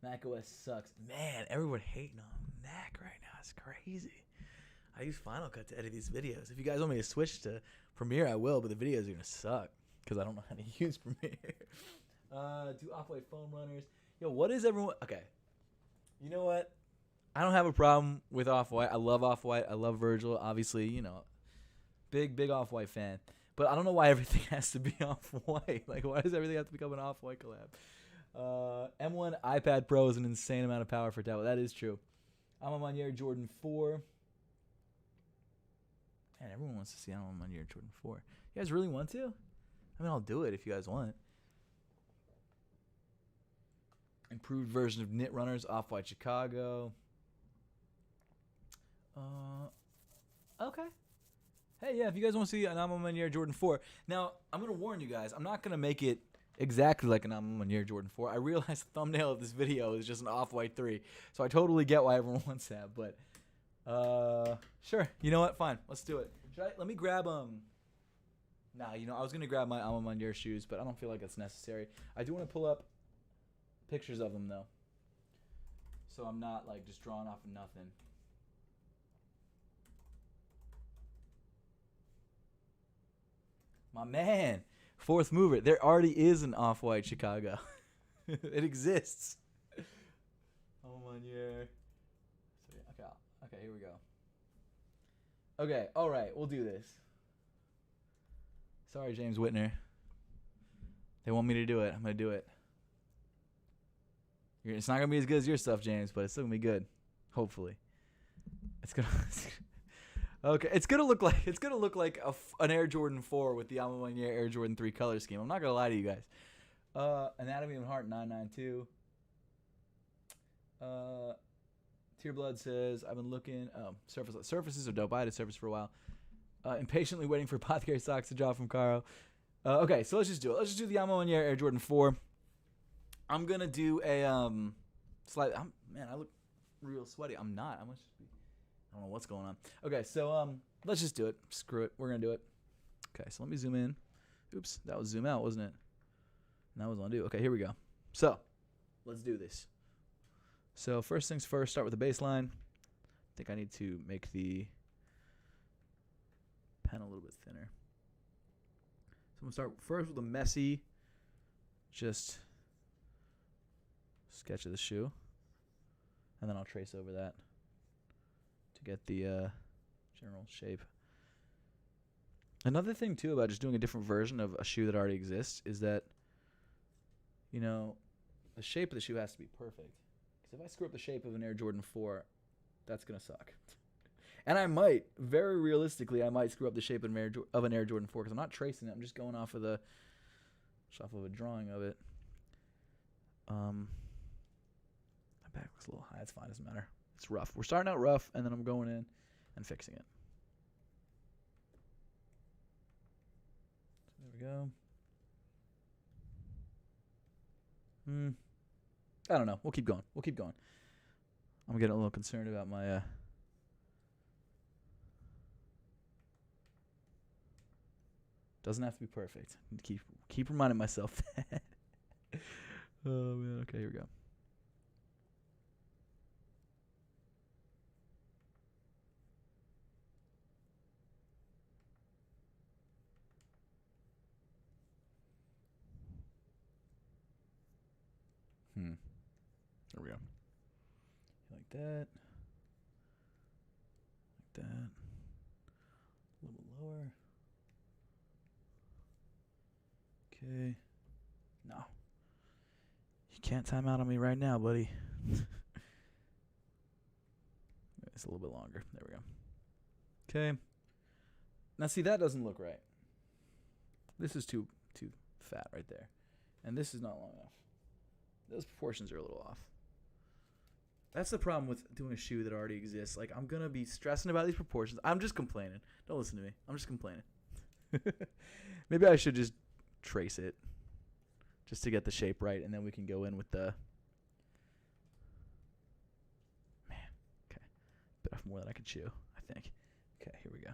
macOS sucks. Man, everyone hating on Mac right now. It's crazy. I use Final Cut to edit these videos. If you guys want me to switch to Premiere, I will, but the videos are gonna suck because I don't know how to use Premiere. Do off-white foam runners. Yo, what is everyone? Okay, you know what? I don't have a problem with Off-White. I love Off-White. I love Virgil. Obviously, you know, big Off-White fan. But I don't know why everything has to be Off-White. Like, why does everything have to become an Off-White collab? M1 iPad Pro is an insane amount of power for tablet. That is true. I'm on Air Jordan 4. Man, everyone wants to see I'm on Air Jordan 4. You guys really want to? I mean, I'll do it if you guys want. Improved version of Knit Runners, Off-White Chicago. Okay. Hey, yeah, if you guys want to see an I'm Air Jordan 4. Now, I'm going to warn you guys, I'm not going to make it exactly like an I'm Air Jordan 4. I realize the thumbnail of this video is just an Off-White 3. So I totally get why everyone wants that, but sure. You know what? Fine. Let's do it. Let me grab Nah, you know, I was going to grab my I'm Air shoes, but I don't feel like it's necessary. I do want to pull up pictures of them though. So I'm not like just drawing off of nothing. My man, fourth mover. There already is an Off-White Chicago. It exists. I'm on your. Okay, here we go. Okay, all right, we'll do this. Sorry, James Whitner. They want me to do it. I'm gonna do it. It's not gonna be as good as your stuff, James, but it's still gonna be good. Hopefully, it's gonna. Okay, it's gonna look like an Air Jordan 4 with the I'm on Air Jordan 3 color scheme. I'm not gonna lie to you guys. Anatomy of Heart 992. Tearblood says I've been looking. Oh, surfaces are dope. I had a Surface for a while. Impatiently waiting for Apothecary Socks to drop from Caro. Okay, so let's just do it. Let's just do the Amo and Air Jordan 4. I'm gonna do a slight. Man, I look real sweaty. I'm not. I must be. I don't know what's going on. Okay, so let's just do it. Screw it. We're gonna do it. Okay, so let me zoom in. Oops, that was zoom out, wasn't it? And that was undo. Okay, here we go. So let's do this. So first things first, start with the baseline. I think I need to make the pen a little bit thinner. So I'm gonna start first with a messy, just sketch of the shoe, and then I'll trace over that to get the general shape. Another thing too about just doing a different version of a shoe that already exists is that, you know, the shape of the shoe has to be perfect. Because if I screw up the shape of an Air Jordan 4, that's gonna suck. And I might, very realistically, I might screw up the shape of an Air Jordan 4 because I'm not tracing it. I'm just going off of a drawing of it. My back looks a little high. It's fine. Doesn't matter. It's rough. We're starting out rough, and then I'm going in and fixing it. So there we go. I don't know. We'll keep going. I'm getting a little concerned about my doesn't have to be perfect. I need to keep reminding myself that. Oh man. Okay, here we go. There we go. Like that. Like that. A little lower. Okay. No. You can't time out on me right now, buddy. It's a little bit longer. There we go. Okay. Now see, that doesn't look right. This is too fat right there. And this is not long enough. Those proportions are a little off. That's the problem with doing a shoe that already exists. Like, I'm going to be stressing about these proportions. I'm just complaining. Don't listen to me. I'm just complaining. Maybe I should just trace it just to get the shape right, and then we can go in with the... Man, okay. Bit off more than I could chew, I think. Okay, here we go.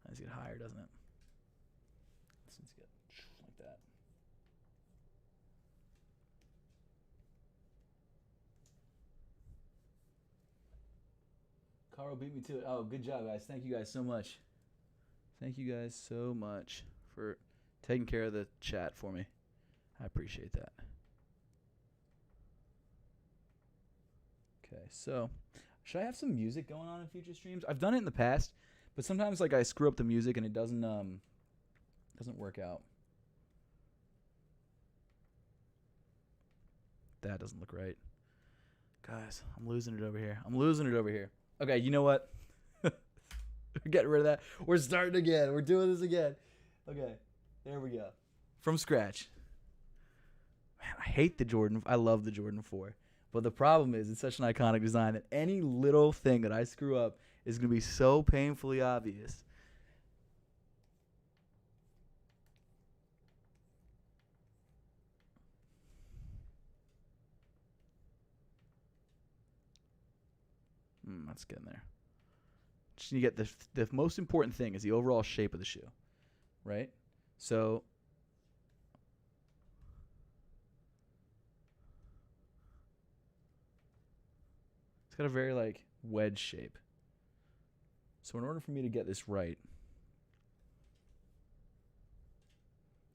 That needs to get higher, doesn't it? This needs to get like that. Carl beat me to it. Oh, good job, guys. Thank you guys so much. Thank you guys so much for taking care of the chat for me. I appreciate that. Okay, so should I have some music going on in future streams? I've done it in the past, but sometimes like I screw up the music and it doesn't work out. That doesn't look right. Guys, I'm losing it over here. Okay, you know what? Get rid of that. We're starting again. We're doing this again. Okay, there we go. From scratch. Man, I hate the Jordan. I love the Jordan 4. But the problem is it's such an iconic design that any little thing that I screw up is going to be so painfully obvious. Let's get in there. Just need to get the most important thing is the overall shape of the shoe, right? So it's got a very like wedge shape. So in order for me to get this right,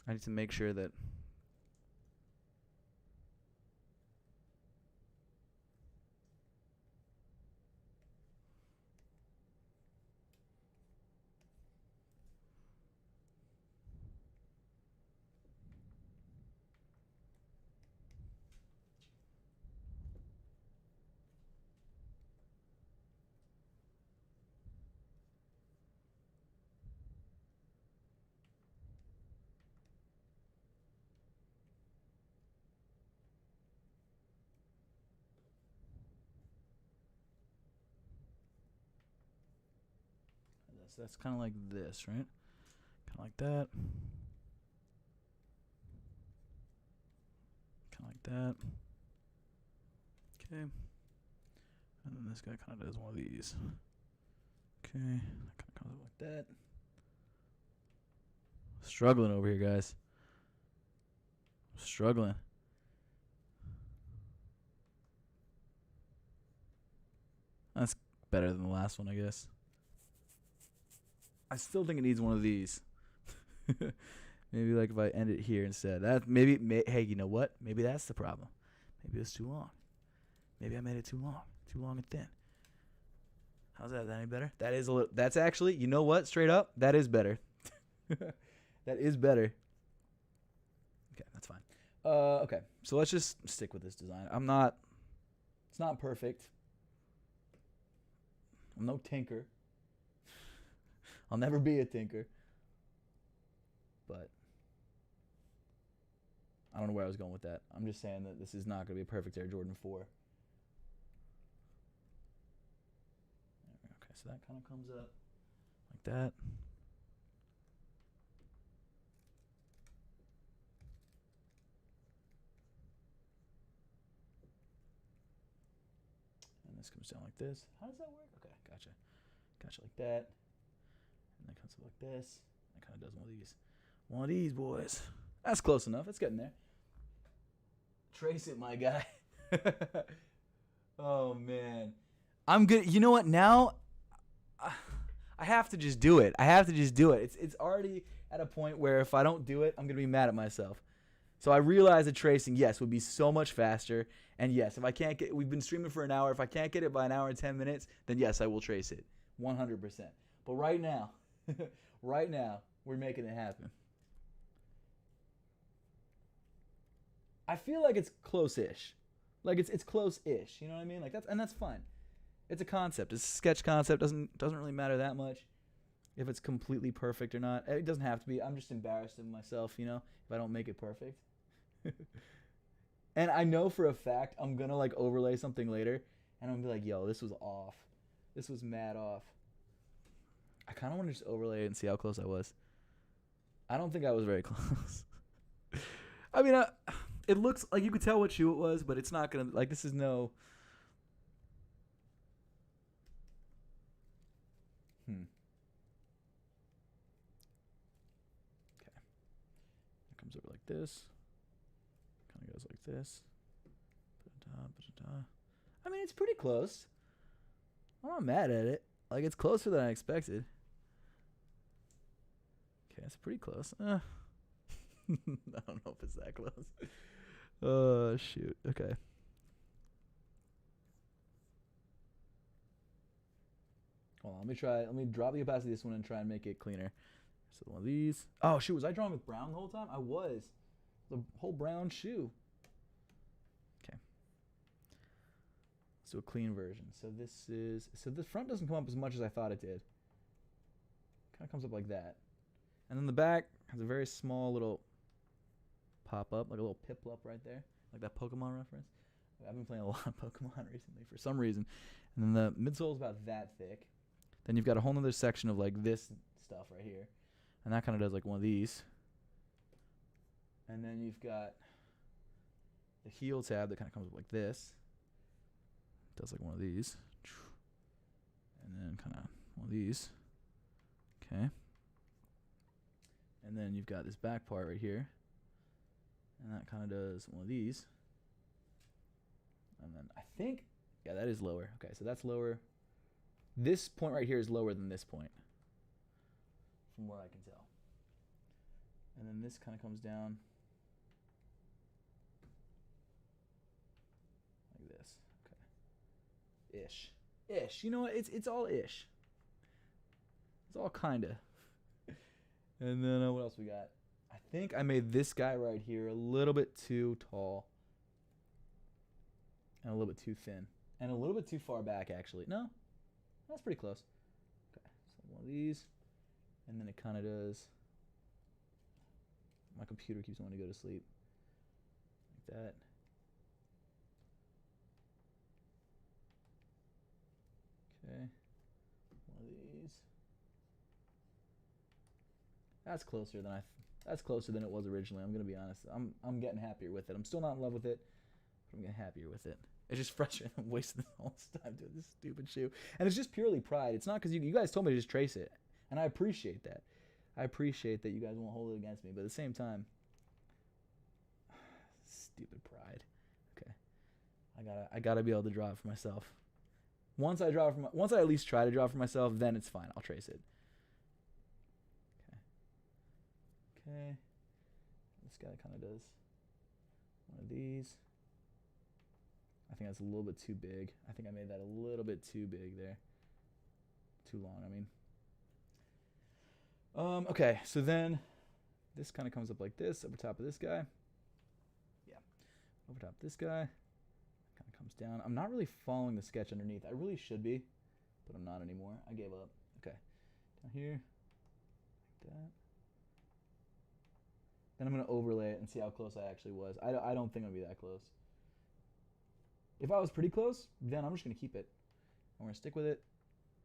I need to make sure that So that's kind of like this, right? Kind of like that. Kind of like that. Okay. And then this guy kind of does one of these. Okay. That kind of comes up like that. Struggling over here, guys. Struggling. That's better than the last one, I guess. I still think it needs one of these. Maybe like if I end it here instead. That hey, you know what? Maybe that's the problem. Maybe it's too long. Maybe I made it too long and thin. How's that? Is that any better? That is a little. That's actually, you know what? Straight up, that is better. That is better. Okay, that's fine. Okay, so let's just stick with this design. It's not perfect. I'm no tinker. I'll never be a tinker. But I don't know where I was going with that. I'm just saying that this is not going to be a perfect Air Jordan 4. Okay, so that kind of comes up like that. And this comes down like this. How does that work? Okay, gotcha. Gotcha like that. And that comes up like this. That kind of does one of these. One of these, boys. That's close enough. It's getting there. Trace it, my guy. Oh, man. I'm good. You know what? Now, I have to just do it. It's already at a point where if I don't do it, I'm going to be mad at myself. So I realize that tracing, yes, would be so much faster. And yes, if I can't get, we've been streaming for an hour. If I can't get it by an hour and 10 minutes, then yes, I will trace it 100%. But right now, we're making it happen. I feel like it's close-ish. Like it's close-ish. You know what I mean? Like that's fine. It's a concept. It's a sketch concept. Doesn't really matter that much if it's completely perfect or not. It doesn't have to be. I'm just embarrassed of myself, if I don't make it perfect. And I know for a fact I'm gonna like overlay something later, and I'm gonna be like, "Yo, this was off. This was mad off." I kind of want to just overlay it and see how close I was. I don't think I was very close. I mean, it looks like you could tell what shoe it was, but it's not gonna like. This is no. Okay. It comes over like this. Kind of goes like this. I mean, it's pretty close. I'm not mad at it. Like, it's closer than I expected. Okay, it's pretty close. I don't know if it's that close. Oh, shoot. Okay. Hold on, let me try. Let me drop the opacity of this one and try and make it cleaner. So one of these. Oh, shoot. Was I drawing with brown the whole time? I was. The whole brown shoe. Okay. Let's do a clean version. So this is. So the front doesn't come up as much as I thought it did. Kind of comes up like that. And then the back has a very small little pop up, like a little piplup right there, like that Pokemon reference. I've been playing a lot of Pokemon recently for some reason. And then the midsole is about that thick. Then you've got a whole other section of like this stuff right here. And that kind of does like one of these. And then you've got the heel tab that kind of comes up like this. Does like one of these. And then kind of one of these. Okay. And then you've got this back part right here. And that kind of does one of these. And then I think, yeah, that is lower. Okay, so that's lower. This point right here is lower than this point, from what I can tell. And then this kind of comes down like this. Okay. Ish. You know what? It's all ish. It's all kind of. And then what else we got? I think I made this guy right here a little bit too tall. And a little bit too thin. And a little bit too far back, actually. No, that's pretty close. Okay, so one of these. And then it kind of does. My computer keeps wanting to go to sleep. Like that. Okay. One of these. That's closer than that's closer than it was originally. I'm gonna be honest. I'm getting happier with it. I'm still not in love with it, but I'm getting happier with it. It's just frustrating. I'm wasting all this time doing this stupid shoe, and it's just purely pride. It's not because you guys told me to just trace it, and I appreciate that. I appreciate that you guys won't hold it against me, but at the same time, stupid pride. Okay, I gotta be able to draw it for myself. Once I at least try to draw for myself, then it's fine. I'll trace it. Okay. This guy kind of does one of these. I think that's a little bit too big. I think I made that a little bit too big there. Too long, I mean. Okay, so then this kind of comes up like this over top of this guy. Yeah, over top of this guy. Kind of comes down. I'm not really following the sketch underneath. I really should be, but I'm not anymore. I gave up. Okay, down here, like that. Then I'm going to overlay it and see how close I actually was. I don't think I'm going to be that close. If I was pretty close, then I'm just going to keep it. I'm going to stick with it,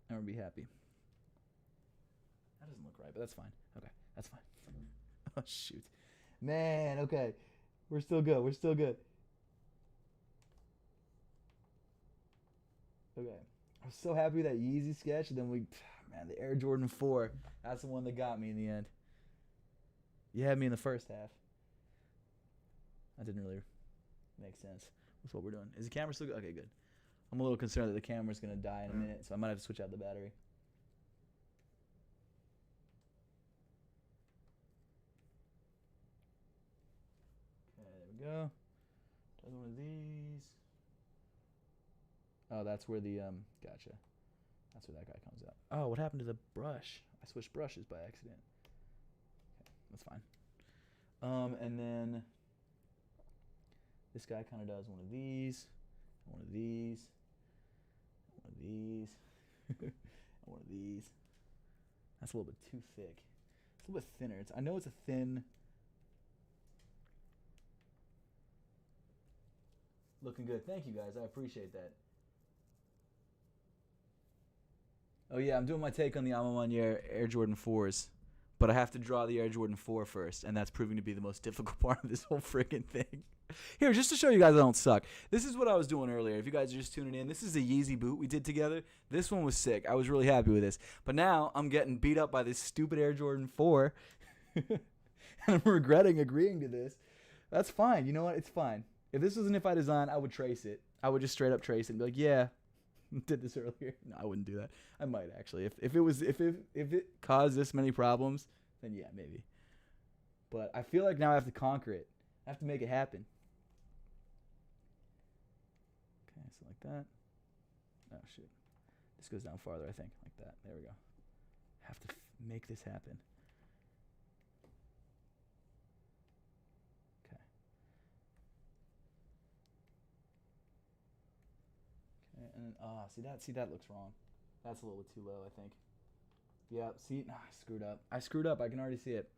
and we're going to be happy. That doesn't look right, but that's fine. Okay, that's fine. Oh, shoot. Man, okay. We're still good. We're still good. Okay. I was so happy with that Yeezy sketch, and then man, the Air Jordan 4. That's the one that got me in the end. You had me in the first half. That didn't really make sense with what we're doing. Is the camera still good? Okay, good. I'm a little concerned that the camera's going to die in a minute, so I might have to switch out the battery. Okay, there we go. Does one of these. Oh, that's where the, gotcha. That's where that guy comes out. Oh, what happened to the brush? I switched brushes by accident. That's fine. And then this guy kind of does one of these, one of these, one of these, and one of these. That's a little bit too thick. It's a little bit thinner. I know it's a thin. Looking good. Thank you guys. I appreciate that. Oh yeah, I'm doing my take on the Alma Maniere Air Jordan 4s. But I have to draw the Air Jordan 4 first, and that's proving to be the most difficult part of this whole freaking thing. Here, just to show you guys I don't suck. This is what I was doing earlier. If you guys are just tuning in, this is a Yeezy boot we did together. This one was sick. I was really happy with this. But now I'm getting beat up by this stupid Air Jordan 4, and I'm regretting agreeing to this. That's fine. You know what? It's fine. If this was an If I Design, I would trace it. I would just straight up trace it and be like, yeah, did this earlier. No, I wouldn't do that. I might actually. If it caused this many problems, then yeah, maybe. But I feel like now I have to conquer it. I have to make it happen. Okay, so like that. Oh shoot. This goes down farther, I think. Like that. There we go. Have to make this happen. Okay. Okay, and then see that looks wrong. That's a little bit too low, I think. Yeah, see, I screwed up. I screwed up. I can already see it.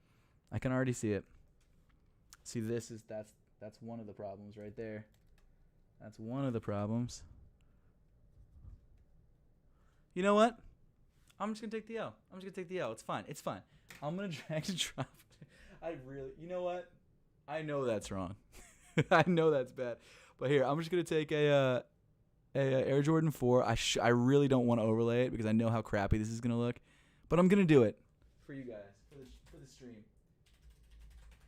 See, that's one of the problems right there. That's one of the problems. You know what? I'm just gonna take the L. It's fine. I'm gonna drag and drop. You know what? I know that's wrong. I know that's bad. But here, I'm just gonna take a Air Jordan 4. I really don't want to overlay it because I know how crappy this is gonna look. But I'm going to do it for you guys, for the stream.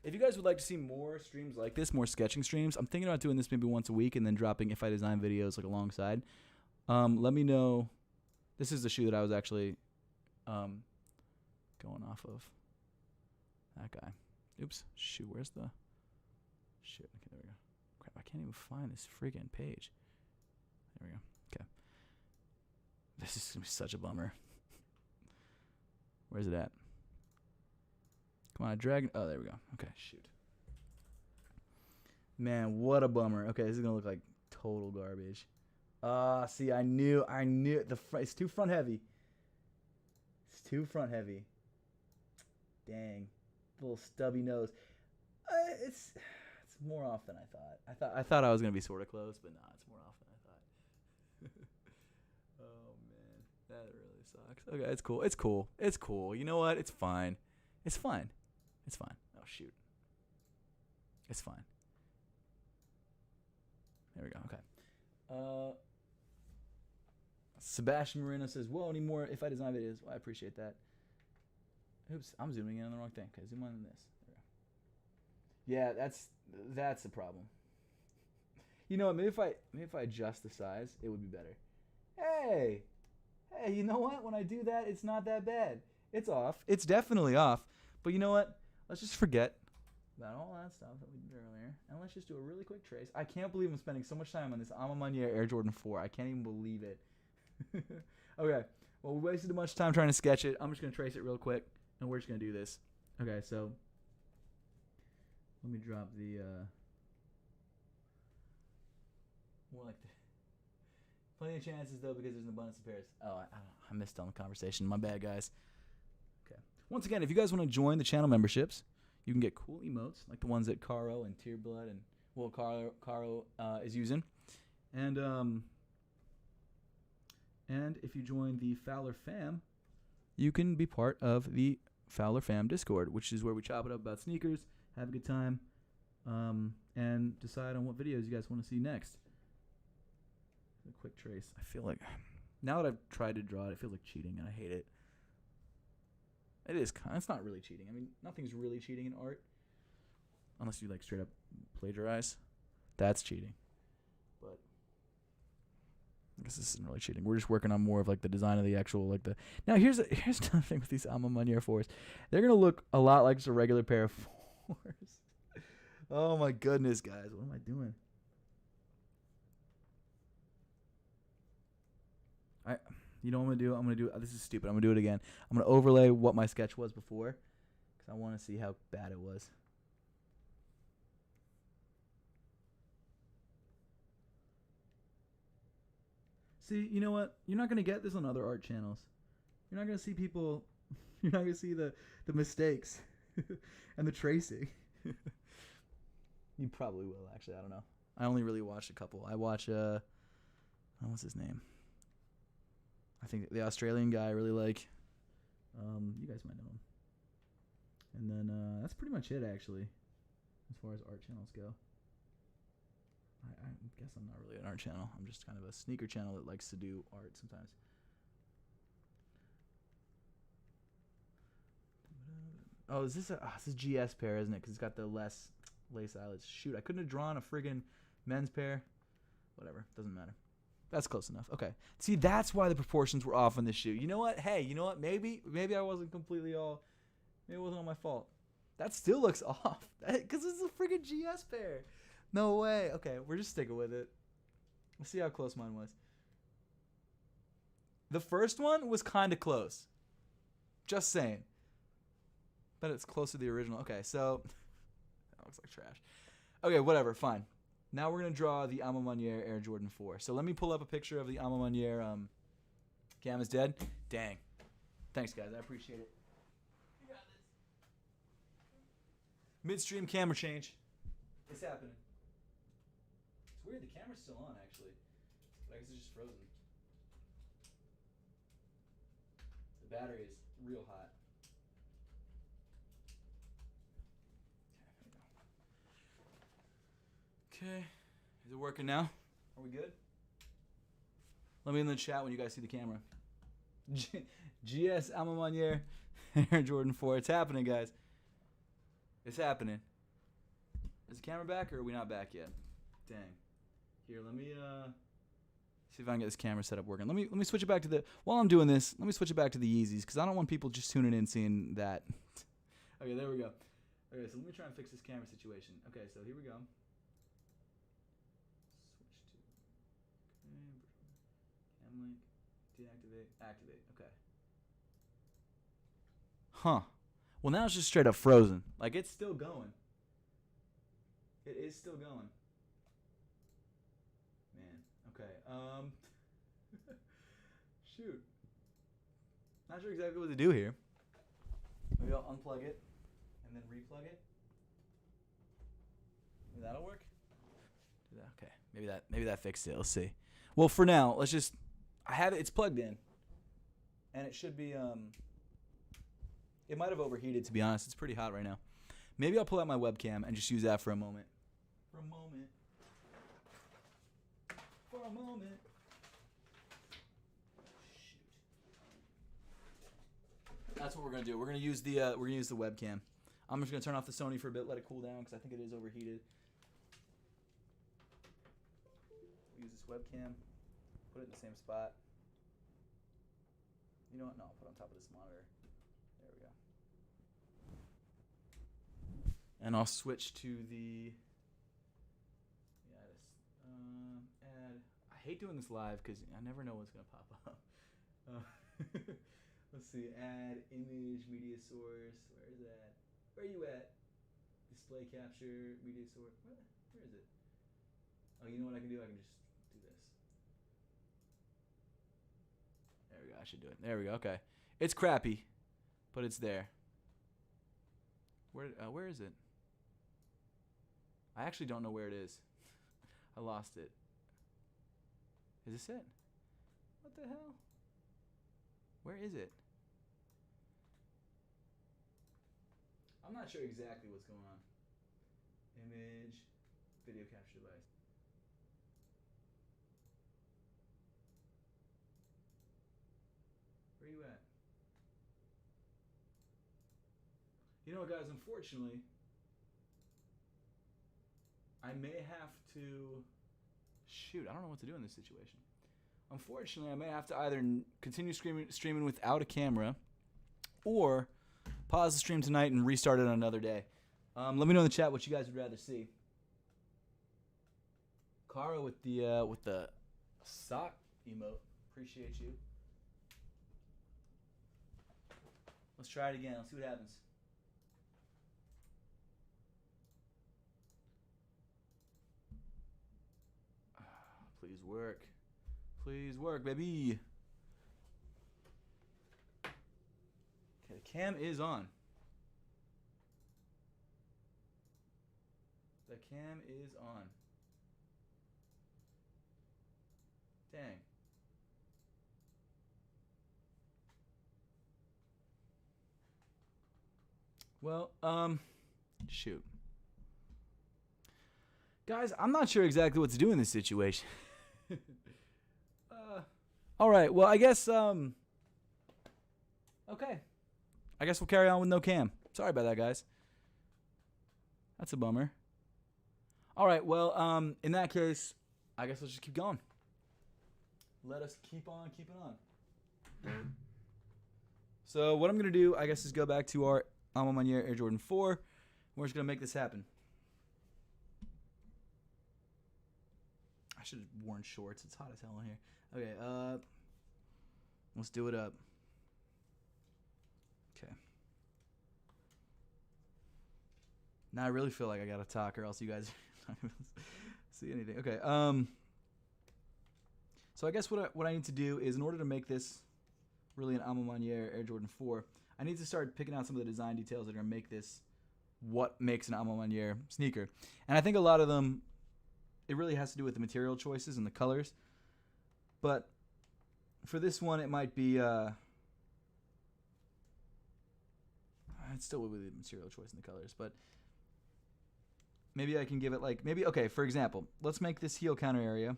If you guys would like to see more streams like this, more sketching streams, I'm thinking about doing this maybe once a week and then dropping If I Design videos like alongside. Let me know. This is the shoe that I was actually going off of. That guy. Oops. Shoot, where's the... Shit. Okay, there we go. Crap, I can't even find this freaking page. There we go. Okay. This is going to be such a bummer. Where's it at? Come on, drag. Oh, there we go. Okay, shoot. Man, what a bummer. Okay, this is gonna look like total garbage. See, I knew it's too front heavy. Dang, little stubby nose. It's more off than I thought. I thought I was gonna be sort of close, but nah, it's more off than I thought. Oh man, that really sucks. Okay, it's cool. You know what? It's fine. It's fine. Oh, shoot. It's fine. There we go. Okay. Sebastian Marino says, whoa, any more if I design videos? Well, I appreciate that. Oops, I'm zooming in on the wrong thing. Okay, zoom on this. There we go. Yeah, that's the problem. You know what? Maybe if I adjust the size, it would be better. Hey, you know what? When I do that, it's not that bad. It's off. It's definitely off. But you know what? Let's just forget about all that stuff that we did earlier, and let's just do a really quick trace. I can't believe I'm spending so much time on this Ama Maniere Air Jordan 4. I can't even believe it. Okay, well, we wasted too much time trying to sketch it. I'm just going to trace it real quick, and we're just going to do this. Okay, so let me drop the more like the plenty of chances, though, because there's an abundance of pairs. Oh, I missed on the conversation. My bad, guys. Okay. Once again, if you guys want to join the channel memberships, you can get cool emotes like the ones that Caro and Tearblood and Caro is using, and if you join the Fowler Fam, you can be part of the Fowler Fam Discord, which is where we chop it up about sneakers, have a good time, and decide on what videos you guys want to see next. A quick trace. I feel like now that I've tried to draw it, it feels like cheating, and I hate it. It is kind of, it's not really cheating. I mean, nothing's really cheating in art. Unless you like straight up plagiarize. That's cheating. But I guess this isn't really cheating. We're just working on more of like the design of the actual like the. Now here's another thing with these Ama Maniere 4s. They're gonna look a lot like just a regular pair of 4s. Oh my goodness, guys. What am I doing? You know what I'm going to do? I'm going to do, this is stupid. I'm going to do it again. I'm going to overlay what my sketch was before because I want to see how bad it was. See, you know what? You're not going to get this on other art channels. You're not going to see people, you're not going to see the mistakes and the tracing. You probably will, actually. I don't know. I only really watched a couple. I watch, what's his name? I think the Australian guy I really like. You guys might know him. And then that's pretty much it, actually, as far as art channels go. I guess I'm not really an art channel. I'm just kind of a sneaker channel that likes to do art sometimes. Oh, this is GS pair, isn't it? Because it's got the less lace eyelets. Shoot, I couldn't have drawn a friggin' men's pair. Whatever, doesn't matter. That's close enough. Okay. See, that's why the proportions were off on this shoe. You know what? Hey, you know what? Maybe I wasn't completely all. Maybe it wasn't all my fault. That still looks off. Because it's a freaking GS pair. No way. Okay, we're just sticking with it. Let's see how close mine was. The first one was kind of close. Just saying. But it's close to the original. Okay, so. That looks like trash. Okay, whatever. Fine. Now we're going to draw the Ama Maniere Air Jordan 4. So let me pull up a picture of the Ama Maniere. Cam is dead. Dang. Thanks, guys. I appreciate it. You got this. Midstream camera change. It's happening. It's weird. The camera's still on, actually. But I guess it's just frozen. The battery is real hot. Okay, is it working now? Are we good? Let me in the chat when you guys see the camera. GS Ama Maniere Air Jordan 4. It's happening, guys. It's happening. Is the camera back or are we not back yet? Dang. Here, let me see if I can get this camera set up working. Let me switch it back to the. While I'm doing this, let me switch it back to the Yeezys because I don't want people just tuning in seeing that. Okay, there we go. Okay, so let me try and fix this camera situation. Okay, so here we go. Link, deactivate, activate. Okay. Huh. Well, now it's just straight up frozen. Like, it's still going. It is still going. Man. Okay. Shoot. Not sure exactly what to do here. Maybe I'll unplug it and then replug it. Maybe that'll work. Do that. Okay. Maybe that fixed it. Let's see. Well, for now, let's just. I have it. It's plugged in, and it should be. It might have overheated, to be honest. It's pretty hot right now. Maybe I'll pull out my webcam and just use that for a moment. For a moment. For a moment. Shoot. That's what we're gonna do. We're gonna use the webcam. I'm just gonna turn off the Sony for a bit, let it cool down because I think it is overheated. Use this webcam. Put it in the same spot. You know what? No, I'll put it on top of this monitor. There we go. And I'll switch to the add. I hate doing this live because I never know what's gonna pop up. Let's see. Add image media source. Where is that? Where are you at? Display capture media source. Where is it? Oh, you know what I can do? I can just do this. There we go. I should do it. There we go. Okay. It's crappy, but it's there. Where is it? I actually don't know where it is. I lost it. Is this it? What the hell? Where is it? I'm not sure exactly what's going on. Image, video capture device. Where are you at? You know what, guys, unfortunately, I may have to... Shoot, I don't know what to do in this situation. Unfortunately, I may have to either continue streaming without a camera or pause the stream tonight and restart it on another day. Let me know in the chat what you guys would rather see. Kara with the sock emote. Appreciate you. Let's try it again. Let's see what happens. Please work. Please work, baby. Okay, the cam is on. The cam is on. Dang. Well, shoot. Guys, I'm not sure exactly what to do in this situation. All right, well, I guess, okay. I guess we'll carry on with no cam. Sorry about that, guys. That's a bummer. All right, well, in that case, I guess let's just keep going. Let us keep on keeping on. So what I'm going to do, I guess, is go back to our Alma Maniere Air Jordan 4. We're just going to make this happen. I should have worn shorts. It's hot as hell in here. Okay, let's do it up. Okay. Now I really feel like I gotta talk, or else you guys are not gonna see anything. Okay. So I guess what I need to do is, in order to make this really an Alma Maniere Air Jordan 4, I need to start picking out some of the design details that are gonna make this what makes an Alma Maniere sneaker. And I think a lot of them, it really has to do with the material choices and the colors. But for this one, it might be it's still with the material choice and the colors, but maybe I can give it like, maybe, okay, for example, let's make this heel counter area. I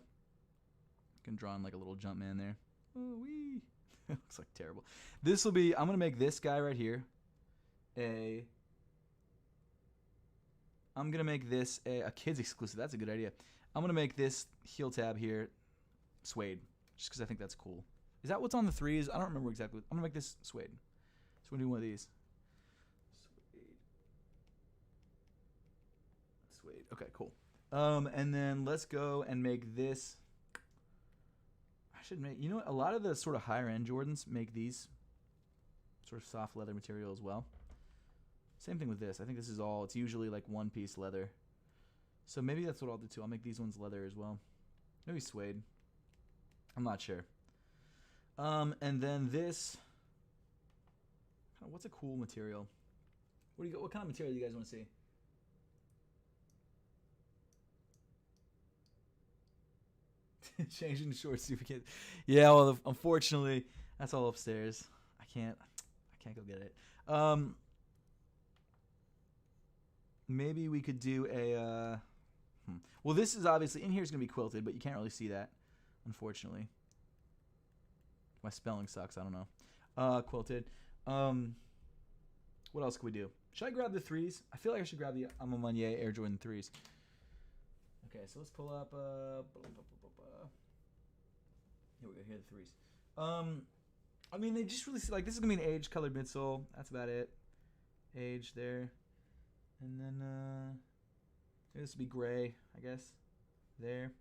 can draw in like a little jump man there. Oh, wee. It looks like terrible. This will be, I'm going to make this guy right here I'm going to make this a kids exclusive. That's a good idea. I'm going to make this heel tab here suede, just because I think that's cool. Is that what's on the threes? I don't remember exactly. I'm going to make this suede. So we're going to do one of these. Suede. Okay, cool. And then let's go and make this. I should make, you know what? A lot of the sort of higher end Jordans make these sort of soft leather material as well. Same thing with this. I think this is all, it's usually like one piece leather. So maybe that's what I'll do too. I'll make these ones leather as well. Maybe suede. I'm not sure. And then this, what's a cool material? What kind of material do you guys want to see? Changing the shorts so we can. Yeah, well, unfortunately, that's all upstairs. I can't go get it. maybe we could do a. Well, this is obviously in here is gonna be quilted, but you can't really see that, unfortunately. My spelling sucks. I don't know. Quilted. What else could we do? Should I grab the 3s? I feel like I should grab the A Ma Maniére Air Jordan 3s. Okay, so let's pull up. Here we go. Here are the 3s. I mean, they just really like this is gonna be an age colored midsole. That's about it. Age there, and then this would be gray, I guess. There.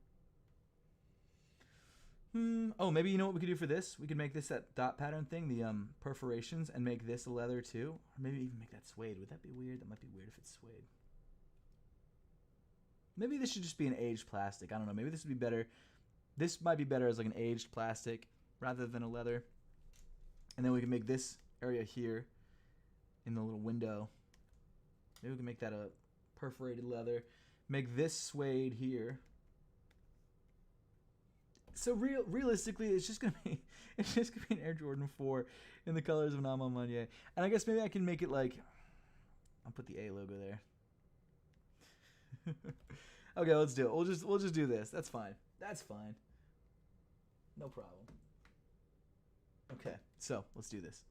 Oh, maybe you know what we could do for this? We could make this that dot pattern thing, the perforations, and make this a leather too. Or maybe even make that suede. Would that be weird? That might be weird if it's suede. Maybe this should just be an aged plastic. I don't know. Maybe this would be better. This might be better as like an aged plastic rather than a leather. And then we can make this area here in the little window. Maybe we can make that a perforated leather. Make this suede here. So realistically, it's just gonna be an Air Jordan 4 in the colors of an A Ma Maniére. And I guess maybe I can make it like I'll put the A logo there. Okay, let's do it. We'll just do this. That's fine. That's fine. No problem. Okay, so let's do this.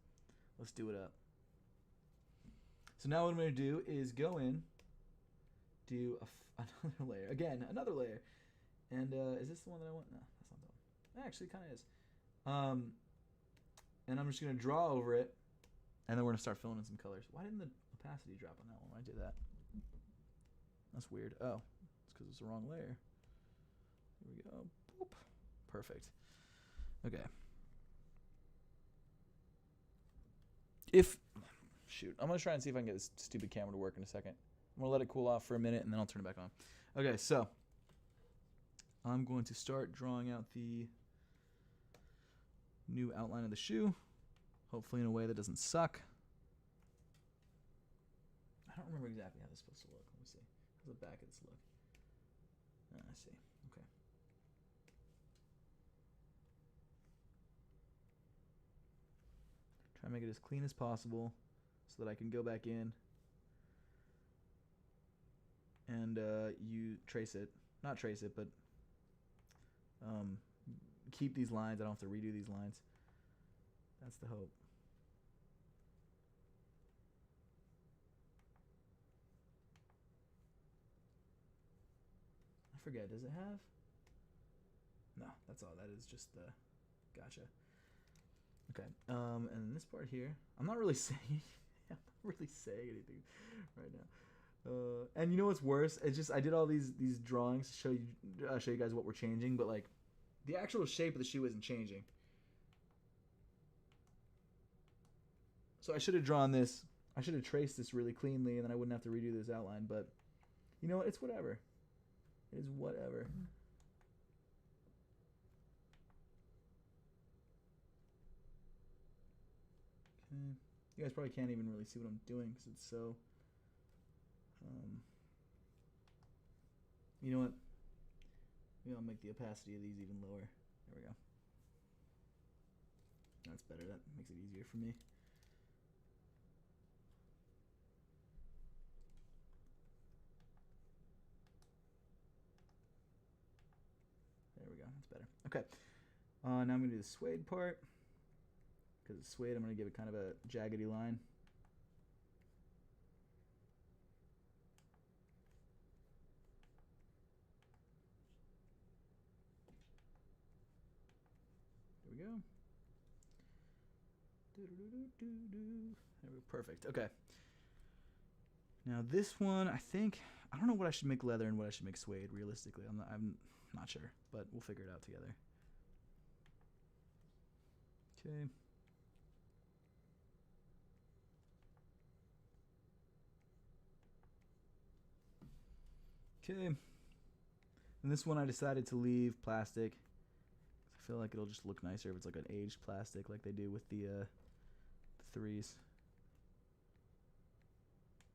Let's do it up. So now what I'm gonna do is go in, do another layer. Again, another layer. And is this the one that I want? No, that's not the one. Actually, it kind of is. And I'm just going to draw over it. And then we're going to start filling in some colors. Why didn't the opacity drop on that one when I did that? That's weird. Oh, it's because it's the wrong layer. Here we go. Boop. Perfect. Okay. Shoot. I'm going to try and see if I can get this stupid camera to work in a second. I'm going to let it cool off for a minute, and then I'll turn it back on. Okay, so I'm going to start drawing out the new outline of the shoe, hopefully in a way that doesn't suck. I don't remember exactly how this is supposed to look. Let me see. How's the back of this look? I see. Okay. Try to make it as clean as possible so that I can go back in and you trace it. Not trace it, but keep these lines. I don't have to redo these lines. That's the hope. I forget. Does it have? No, that's all. That is just the. Gotcha. Okay. And this part here, I'm not really saying. I'm not really saying anything right now. And you know what's worse? It's just I did all these drawings to show you guys what we're changing, but like the actual shape of the shoe isn't changing. So I should have drawn this. I should have traced this really cleanly, and then I wouldn't have to redo this outline. But you know what? It's whatever. It is whatever. Okay. You guys probably can't even really see what I'm doing because it's so. You know what? Maybe I'll make the opacity of these even lower. There we go. That's better. That makes it easier for me. There we go. That's better. Okay. Now I'm going to do the suede part. Because it's suede, I'm going to give it kind of a jaggedy line. There we go. There we go. Perfect. Okay. Now this one, I don't know what I should make leather and what I should make suede. Realistically, I'm not sure, but we'll figure it out together. Okay. Okay. And this one I decided to leave plastic. I feel like it'll just look nicer if it's like an aged plastic like they do with the 3s.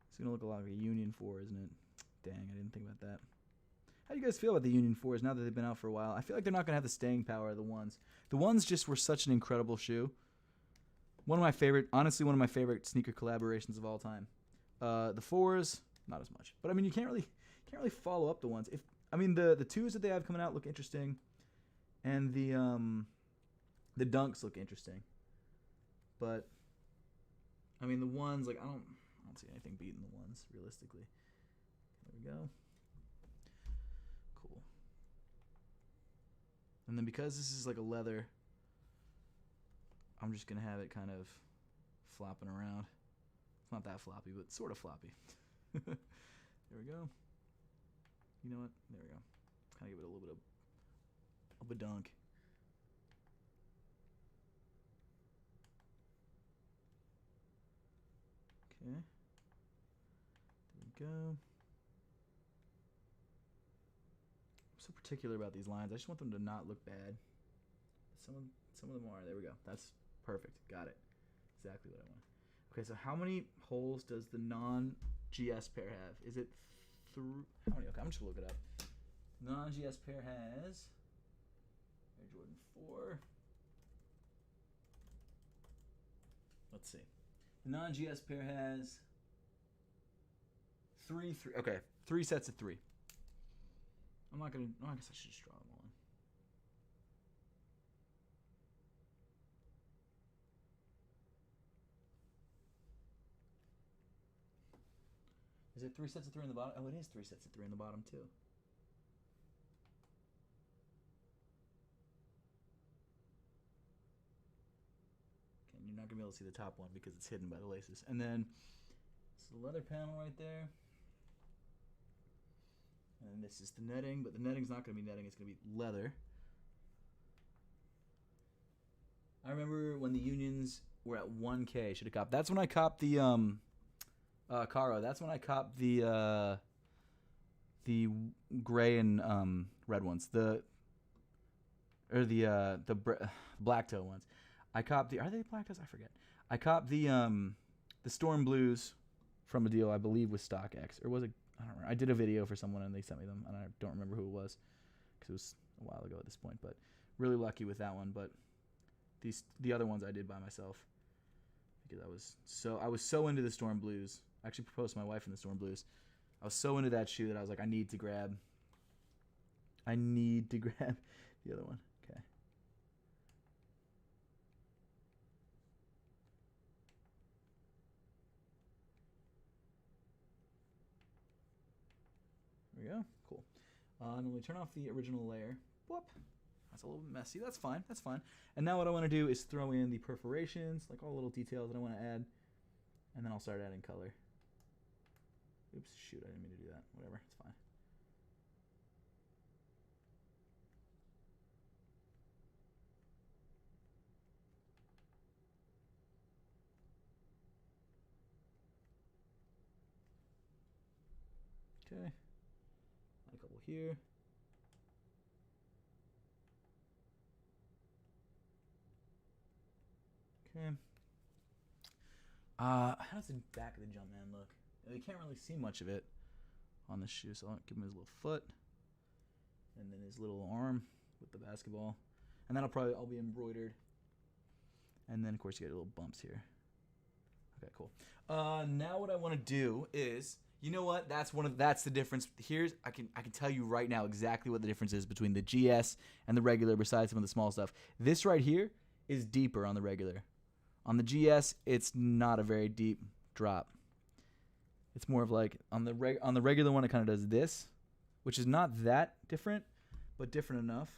It's going to look a lot like a Union 4, isn't it? Dang, I didn't think about that. How do you guys feel about the Union 4s now that they've been out for a while? I feel like they're not going to have the staying power of the 1s. The 1s just were such an incredible shoe. Honestly, one of my favorite sneaker collaborations of all time. The 4s, not as much. But I mean, you can't really follow up the ones. If I mean the twos that they have coming out look interesting, and the dunks look interesting. But I mean the ones, like I don't see anything beating the ones realistically. There we go. Cool. And then because this is like a leather, I'm just gonna have it kind of flopping around. It's not that floppy, but sort of floppy. There we go. You know what? There we go. Kind of give it a little bit of a dunk. Okay. There we go. I'm so particular about these lines. I just want them to not look bad. Some of them are. There we go. That's perfect. Got it. Exactly what I want. Okay, so how many holes does the non-GS pair have? Is it how many? Okay, I'm just gonna look it up. Non-GS pair has Air Jordan 4. Let's see. The non-GS pair has three. Okay, 3 sets of 3. I'm not gonna. Oh, I guess I should just draw them all in. Is it 3 sets of 3 on the bottom? Oh, it is 3 sets of 3 on the bottom too. Okay, you're not gonna be able to see the top one because it's hidden by the laces. And then it's the leather panel right there. And this is the netting, but the netting's not gonna be netting; it's gonna be leather. I remember when the unions were at 1K. Should have copped. That's when I copped the Caro. That's when I copped the gray and red ones. The black toe ones. I copped the. Are they black toes? I forget. I copped the Storm Blues from a deal I believe with StockX, or was it? I don't remember. I did a video for someone and they sent me them, and I don't remember who it was because it was a while ago at this point. But really lucky with that one. But the other ones I did by myself because I was so into the Storm Blues. I actually proposed to my wife in the Storm Blues. I was so into that shoe that I was like, I need to grab the other one. Okay. There we go. Cool. And then we turn off the original layer. Whoop. That's a little bit messy. That's fine. That's fine. And now what I want to do is throw in the perforations, like all the little details that I want to add. And then I'll start adding color. Oops, shoot, I didn't mean to do that. Whatever, it's fine. Okay. Add a couple here. Okay. How does the back of the Jumpman look? You can't really see much of it on this shoe, so I'll give him his little foot, and then his little arm with the basketball, and that'll probably all be embroidered. And then of course you get little bumps here. Okay, cool. Now what I want to do is, you know what? That's the difference. I can tell you right now exactly what the difference is between the GS and the regular. Besides some of the small stuff, this right here is deeper on the regular. On the GS, it's not a very deep drop. It's more of like on the regular one, it kind of does this, which is not that different, but different enough.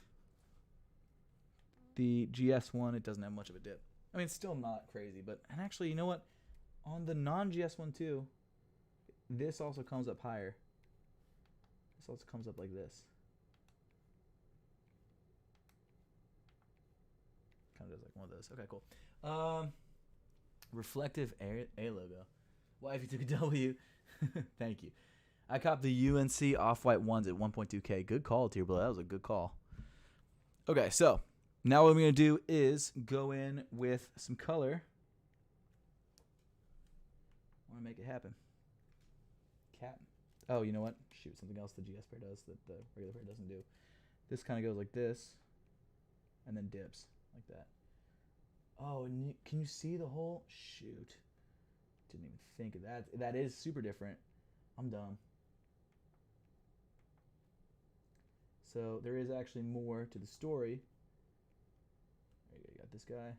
The GS one, it doesn't have much of a dip. I mean, it's still not crazy, and actually, you know what? On the non-GS one too, this also comes up higher. This also comes up like this. Kind of does like one of those. Okay, cool. Reflective A logo. Why if you took a W? Thank you. I copped the UNC off-white ones at 1.2K. Good call, Tier Below. That was a good call. Okay, so now what I'm going to do is go in with some color. I want to make it happen. Cap. Oh, you know what? Shoot, something else the GS pair does that the regular pair doesn't do. This kind of goes like this, and then dips like that. Oh, and can you see the hole? Shoot. Didn't even think of that. That is super different. I'm dumb. So there is actually more to the story. There you go. You got this guy.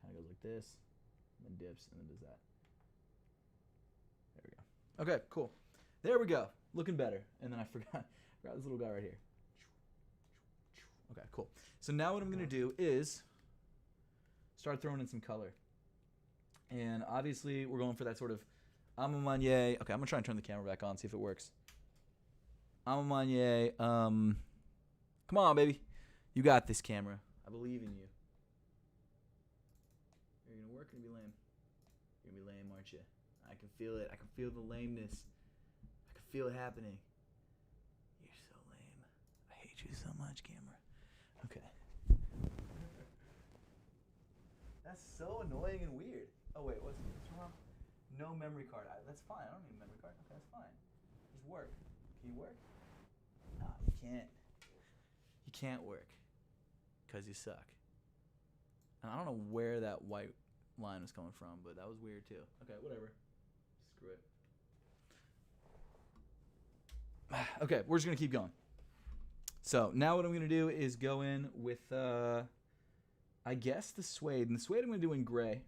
Kind of goes like this, and then dips, and then does that. There we go. Okay, cool. There we go. Looking better. And then I forgot this little guy right here. Okay, cool. So now what I'm going to do is start throwing in some color. And obviously we're going for that sort of Amamanye. Okay, I'm going to try and turn the camera back on, see if it works. Amamanye. Come on, baby. You got this, camera. I believe in you. You're going to work or be lame? You're going to be lame, aren't you? I can feel it. I can feel the lameness. I can feel it happening. You're so lame. I hate you so much, camera. Okay. That's so annoying and weird. Oh, wait. What's wrong? No memory card. That's fine. I don't need a memory card. Okay, that's fine. Just work. Can you work? No, you can't. You can't work. Because you suck. And I don't know where that white line was coming from, but that was weird too. Okay, whatever. Screw it. Okay, we're just going to keep going. So now what I'm going to do is go in with, I guess, the suede. And the suede I'm going to do in gray,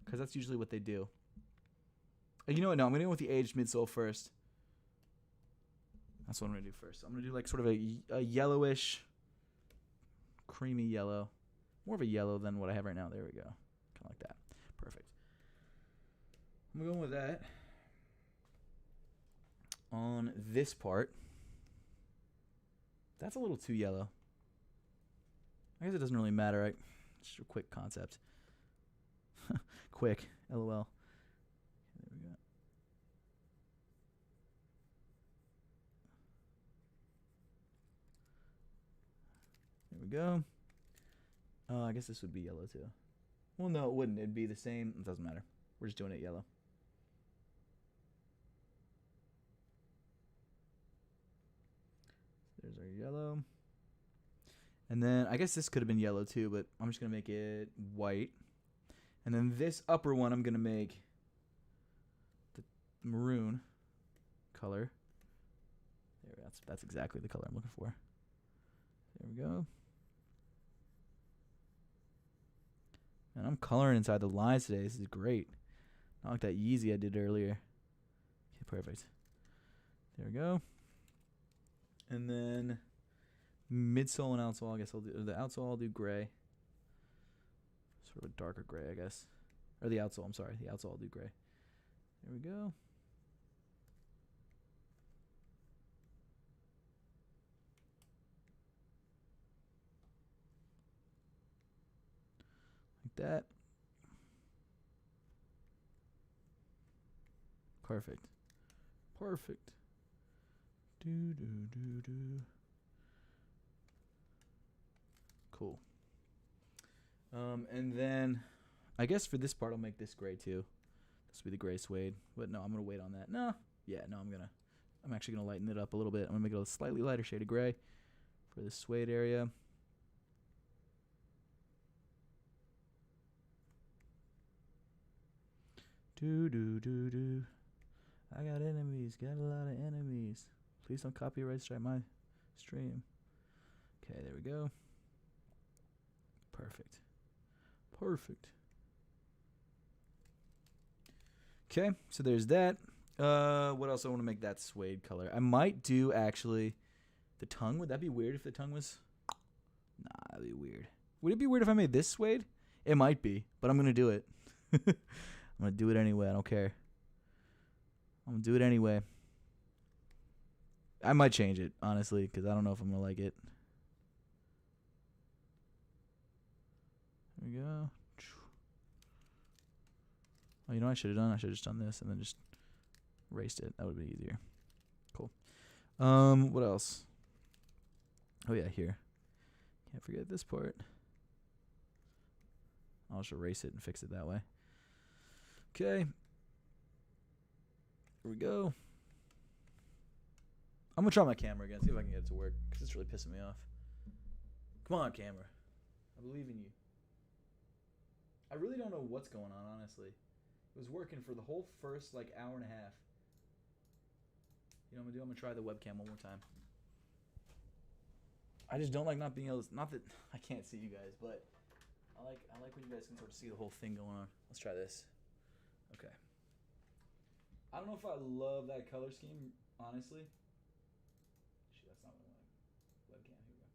because that's usually what they do. You know what? No, I'm going to go with the aged midsole first. That's what I'm going to do first. I'm going to do like sort of a yellowish, creamy yellow. More of a yellow than what I have right now. There we go. Kind of like that. Perfect. I'm going with that on this part. That's a little too yellow. I guess it doesn't really matter, right? It's just a quick concept. Quick. LOL. There we go. There we go. I guess this would be yellow too. Well, no, it wouldn't. It'd be the same. It doesn't matter. We're just doing it yellow. There's our yellow. And then I guess this could have been yellow too, but I'm just going to make it white. And then this upper one I'm going to make the maroon color. There, that's exactly the color I'm looking for. There we go. And I'm coloring inside the lines today. This is great. Not like that Yeezy I did earlier. Okay, perfect. There we go. And then midsole and outsole, I guess I'll do the outsole. I'll do gray. Sort of a darker gray, I guess. Or the outsole. I'm sorry. The outsole I'll do gray. There we go. That. Perfect. Perfect. Do. Cool. And then I guess for this part I'll make this gray too. This will be the gray suede. But no, I'm gonna wait on that. No. Yeah, no, I'm actually gonna lighten it up a little bit. I'm gonna make it a slightly lighter shade of gray for the suede area. Do. I got enemies. Got a lot of enemies. Please don't copyright strike my stream. Okay, there we go. Perfect. Perfect. Okay, so there's that. What else I want to make that suede color? I might do actually the tongue. Would that be weird if the tongue was? Nah, that'd be weird. Would it be weird if I made this suede? It might be, but I'm gonna do it. I'm going to do it anyway. I don't care. I'm going to do it anyway. I might change it, honestly, because I don't know if I'm going to like it. There we go. Oh, you know what I should have done? I should have just done this and then just erased it. That would be easier. Cool. What else? Oh, yeah, here. Can't forget this part. I'll just erase it and fix it that way. Okay. Here we go. I'm going to try my camera again, see if I can get it to work, because it's really pissing me off. Come on, camera. I believe in you. I really don't know what's going on, honestly. It was working for the whole first, hour and a half. You know what I'm gonna do? I'm gonna try the webcam one more time. I just don't like not being able to, not that I can't see you guys, but I like when you guys can sort of see the whole thing going on. Let's try this. Okay. I don't know if I love that color scheme, honestly. Shit, that's not what I want. Webcam, here we go.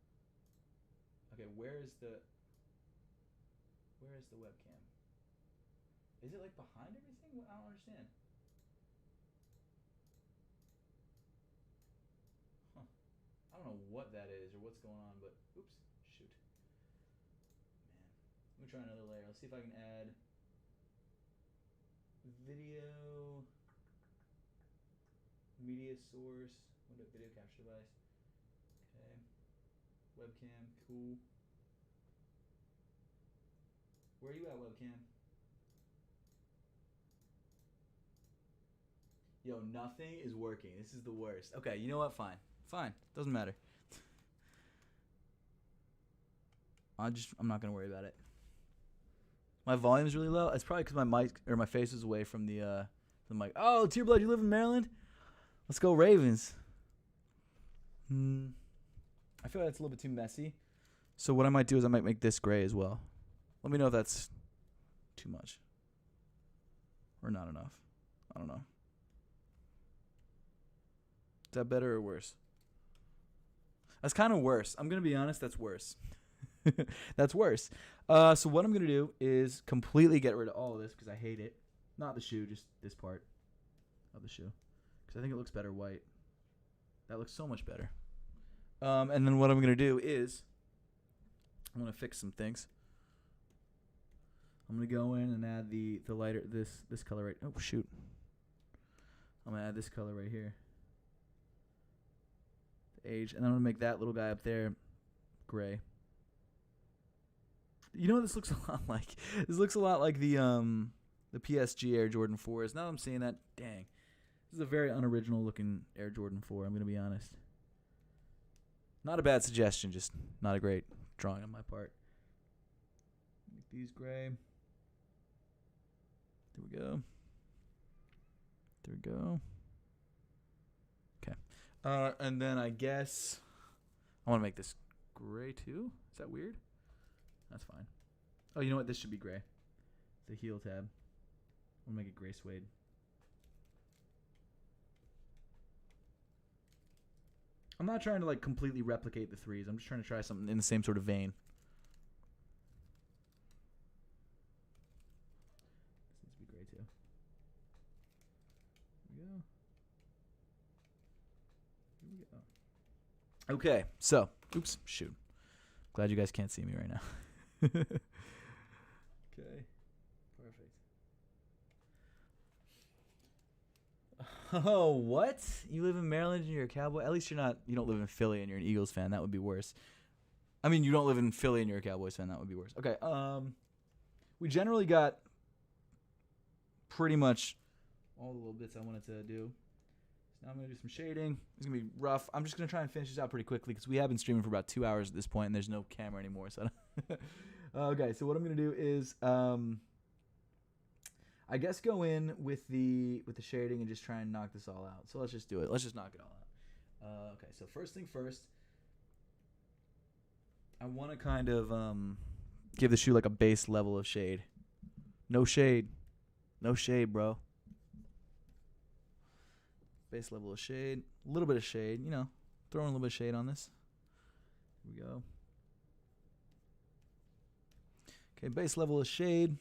Okay, where is the webcam? Is it like behind everything? I don't understand. Huh. I don't know what that is or what's going on, but oops, shoot. Man. Let me try another layer. Let's see if I can add video, media source, video capture device. Okay. Webcam, cool. Where are you at, webcam? Yo, nothing is working. This is the worst. Okay, you know what? Fine. Fine. Doesn't matter. I'm not gonna worry about it. My volume's really low. It's probably because my mic or my face is away from the mic. Oh, Tear Blood, you live in Maryland? Let's go Ravens. I feel like that's a little bit too messy. So what I might do is I might make this gray as well. Let me know if that's too much or not enough. I don't know. Is that better or worse? That's kind of worse. I'm going to be honest, that's worse. That's worse. So what I'm going to do is completely get rid of all of this because I hate it. Not the shoe, just this part of the shoe. Because I think it looks better white. That looks so much better. And then what I'm going to do is I'm going to fix some things. I'm going to go in and add the lighter, this color right. Oh, shoot. I'm going to add this color right here. Age, and I'm gonna make that little guy up there gray. You know what this looks a lot like? This looks a lot like the PSG Air Jordan 4s. Now that I'm seeing that, dang, this is a very unoriginal looking Air Jordan 4. I'm gonna be honest. Not a bad suggestion, just not a great drawing on my part. Make these gray. There we go. There we go. Okay. And then I guess I want to make this gray too. Is that weird? That's fine. Oh, you know what? This should be gray. It's a heel tab. I'll make it gray suede. I'm not trying to like completely replicate the threes. I'm just trying to try something in the same sort of vein. This needs to be gray too. There we go. Okay, so, oops, shoot. Glad you guys can't see me right now. Okay, perfect. Oh, what? You live in Maryland and you're a Cowboy? At least you don't live in Philly and you're an Eagles fan. That would be worse. I mean, you don't live in Philly and you're a Cowboys fan. That would be worse. Okay, we generally got pretty much all the little bits I wanted to do. Now I'm going to do some shading. It's going to be rough. I'm just going to try and finish this out pretty quickly because we have been streaming for about 2 hours at this point and there's no camera anymore. So okay, so what I'm going to do is I guess go in with the shading and just try and knock this all out. So let's just do it. Let's just knock it all out. Okay, so first thing first, I want to kind of give the shoe like a base level of shade. No shade. No shade, bro. Base level of shade. A little bit of shade, you know. Throwing a little bit of shade on this. Here we go. Okay, base level of shade.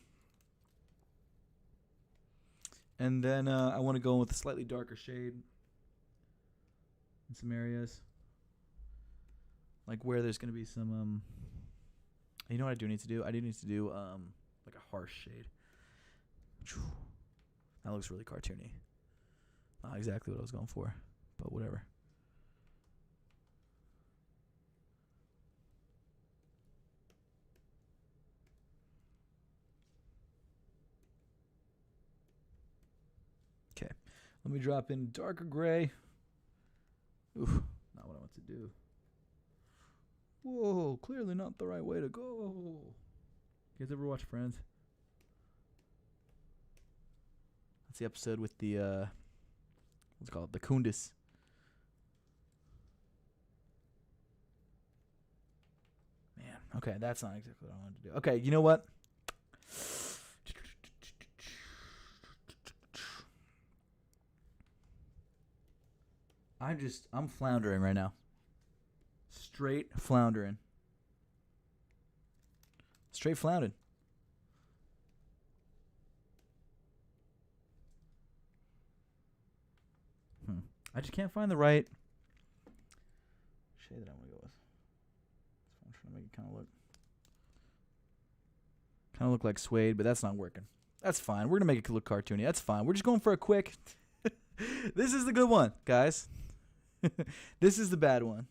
And then I want to go in with a slightly darker shade in some areas. Like where there's going to be some, you know what I do need to do? I do need to do like a harsh shade. That looks really cartoony. Not exactly what I was going for, but whatever. Okay, let me drop in darker gray. Ooh, not what I want to do. Whoa, clearly not the right way to go. You guys ever watch Friends? That's the episode with the what's it called? The Kundis. Okay, that's not exactly what I wanted to do. Okay, you know what? I'm floundering right now. Straight floundering. Straight floundering. I just can't find the right shade that I want to go with. So I'm trying to make it kind of look like suede, but that's not working. That's fine. We're gonna make it look cartoony. That's fine. We're just going for a quick. This is the good one, guys. This is the bad one.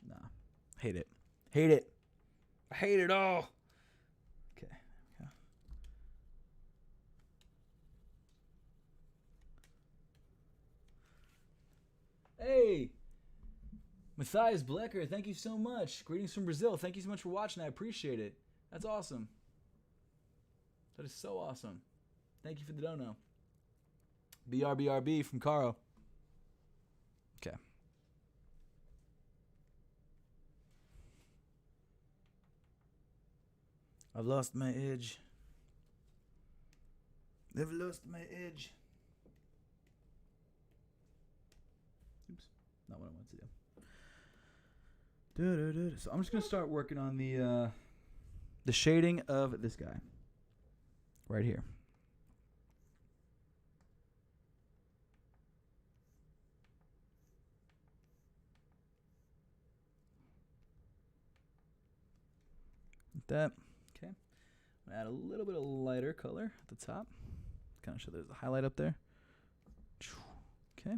Nah. Hate it. Hate it. I hate it all. Okay. Yeah. Hey. Matthias Blecker, thank you so much. Greetings from Brazil. Thank you so much for watching. I appreciate it. That's awesome. That is so awesome. Thank you for the dono. BRBRB from Caro. Okay. I've lost my edge. I've lost my edge. Oops. Not what I wanted to do. So I'm just gonna start working on the shading of this guy right here. Like that. Okay. I'm gonna add a little bit of lighter color at the top. Kind of show there's a highlight up there. Okay.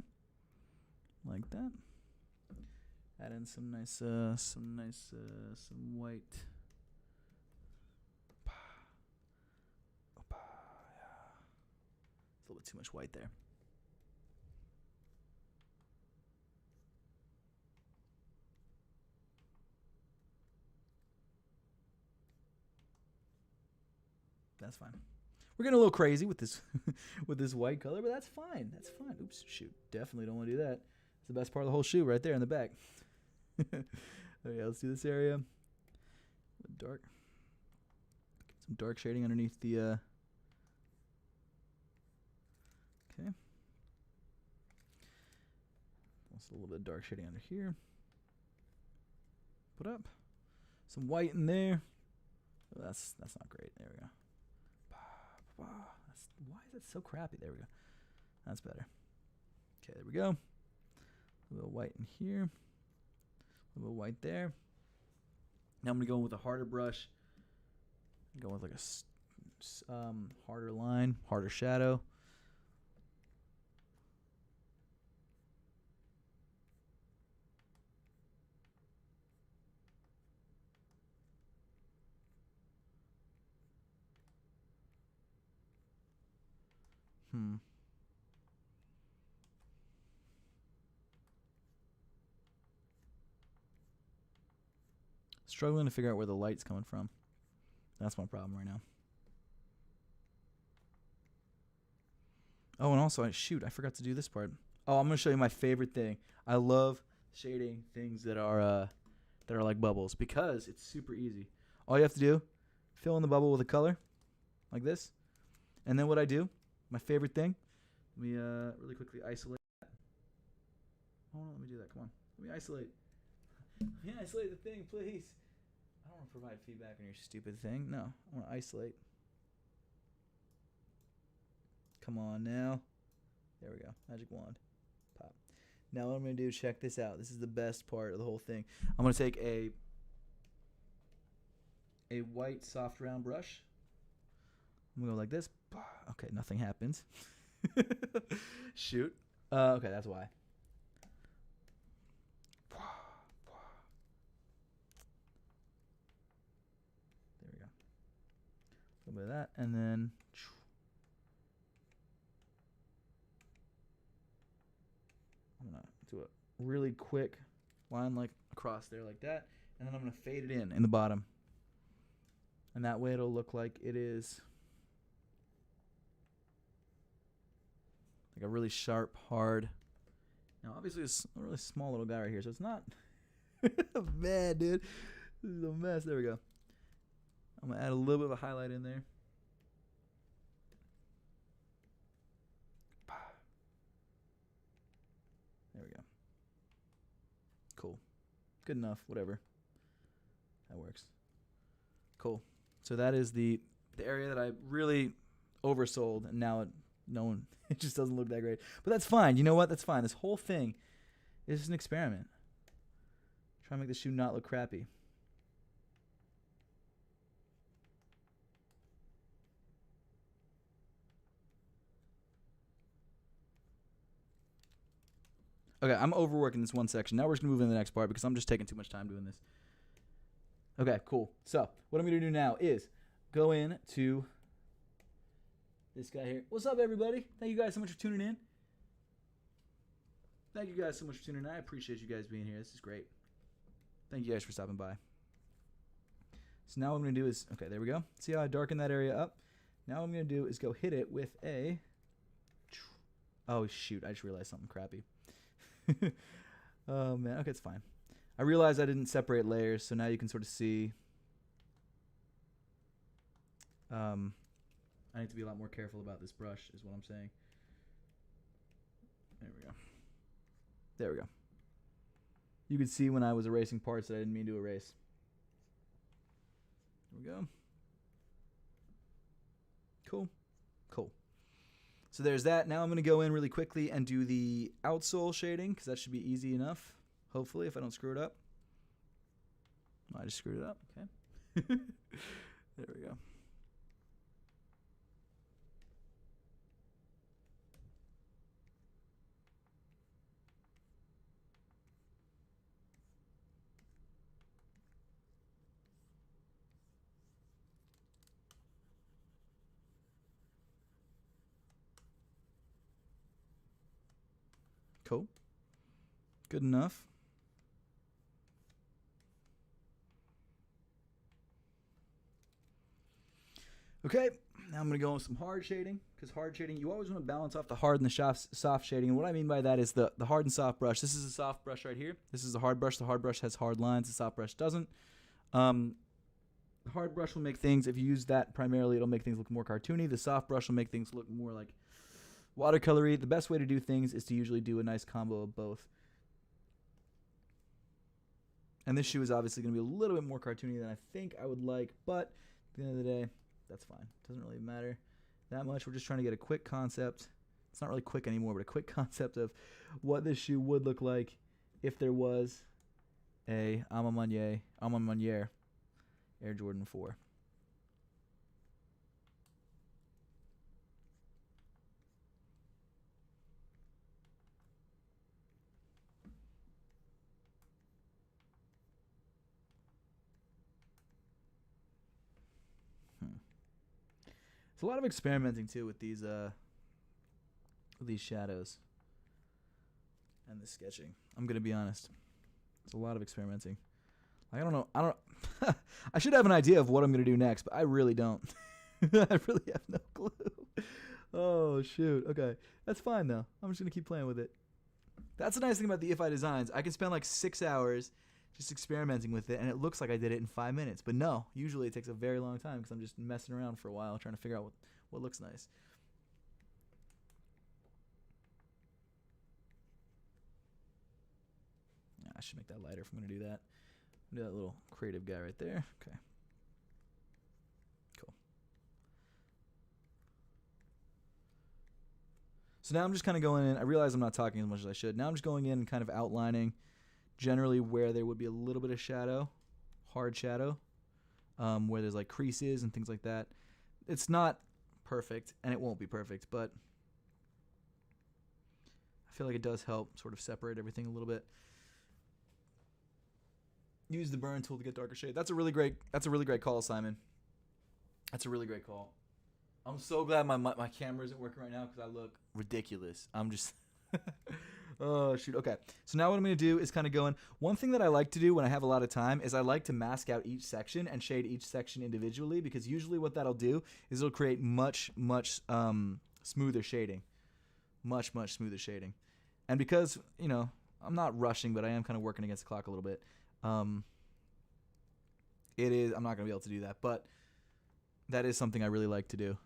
Like that. Add in some white. It's a little bit too much white there. That's fine. We're getting a little crazy with this with this white color, but that's fine. That's fine. Oops, shoot. Definitely don't want to do that. It's the best part of the whole shoe right there in the back. Okay, let's do this area. Dark. Get some dark shading underneath the okay. Also a little bit of dark shading under here. Put up some white in there. Oh, that's not great. There we go. Why is it so crappy? There we go. That's better. Okay, there we go. A little white in here. A little white there. Now I'm going to go in with a harder brush. Go with like a harder line, harder shadow. Struggling to figure out where the light's coming from. That's my problem right now. Oh, and also, I forgot to do this part. Oh, I'm going to show you my favorite thing. I love shading things that are like bubbles because it's super easy. All you have to do, fill in the bubble with a color like this. And then what I do, my favorite thing, let me really quickly isolate that. Oh, no, let me do that. Come on. Let me isolate. Let me isolate the thing, please. I don't want to provide feedback on your stupid thing. No, I want to isolate. Come on now. There we go. Magic wand. Pop. Now what I'm going to do, check this out. This is the best part of the whole thing. I'm going to take a white soft round brush. I'm going to go like this. Okay, nothing happens. Shoot. Okay, that's why. There we go. A little bit of that, and then I'm gonna do a really quick line like across there like that, and then I'm gonna fade it in the bottom, and that way it'll look like it is like a really sharp, hard. Now, obviously, it's a really small little guy right here, so it's not bad, dude. This is a mess. There we go. I'm going to add a little bit of a highlight in there. There we go. Cool. Good enough. Whatever. That works. Cool. So that is the area that I really oversold, and now it just doesn't look that great. But that's fine. You know what? That's fine. This whole thing is just an experiment. Try to make the shoe not look crappy. Okay, I'm overworking this one section. Now we're just going to move into the next part because I'm just taking too much time doing this. Okay, cool. So what I'm going to do now is go in to this guy here. What's up, everybody? Thank you guys so much for tuning in. Thank you guys so much for tuning in. I appreciate you guys being here. This is great. Thank you guys for stopping by. So now what I'm going to do is, okay, there we go. See how I darken that area up? Now what I'm going to do is go hit it with a, oh, shoot. I just realized something crappy. Oh, man. Okay, it's fine. I realized I didn't separate layers, so now you can sort of see. I need to be a lot more careful about this brush, is what I'm saying. There we go. There we go. You could see when I was erasing parts that I didn't mean to erase. There we go. Cool. Cool. So there's that. Now I'm going to go in really quickly and do the outsole shading, because that should be easy enough, hopefully, if I don't screw it up. I just screwed it up. Okay. There we go. Cool. Good enough. Okay, now I'm going to go with some hard shading, because hard shading, you always want to balance off the hard and the soft shading. And what I mean by that is the hard and soft brush. This is a soft brush right here. This is a hard brush. The hard brush has hard lines. The soft brush doesn't. The hard brush will make things, if you use that primarily, it'll make things look more cartoony. The soft brush will make things look more like watercolory. The best way to do things is to usually do a nice combo of both. And this shoe is obviously going to be a little bit more cartoony than I think I would like, but at the end of the day, that's fine. Doesn't really matter that much. We're just trying to get a quick concept. It's not really quick anymore, but a quick concept of what this shoe would look like if there was a A Ma Maniére Air Jordan 4. It's a lot of experimenting too with these shadows and the sketching. I'm gonna be honest. It's a lot of experimenting. I don't know. I should have an idea of what I'm gonna do next, but I really don't. I really have no clue. Oh shoot. Okay, that's fine though. I'm just gonna keep playing with it. That's the nice thing about the Iffy designs. I can spend like 6 hours just experimenting with it, and it looks like I did it in 5 minutes. But no, usually it takes a very long time because I'm just messing around for a while trying to figure out what looks nice. Yeah, I should make that lighter if I'm going to do that. Do that little creative guy right there. Okay. Cool. So now I'm just kind of going in. I realize I'm not talking as much as I should. Now I'm just going in and kind of outlining generally where there would be a little bit of shadow, hard shadow, where there's like creases and things like that. It's not perfect, and it won't be perfect, but I feel like it does help sort of separate everything a little bit. Use the burn tool to get darker shade. That's a really great call, Simon. That's a really great call. I'm so glad my camera isn't working right now because I look ridiculous. I'm just oh, shoot. Okay. So now what I'm going to do is kind of go in. One thing that I like to do when I have a lot of time is I like to mask out each section and shade each section individually, because usually what that'll do is it'll create much smoother shading. much, much smoother shading. And because, you know, I'm not rushing, but I am kind of working against the clock a little bit. It is, I'm not going to be able to do that, but that is something I really like to do.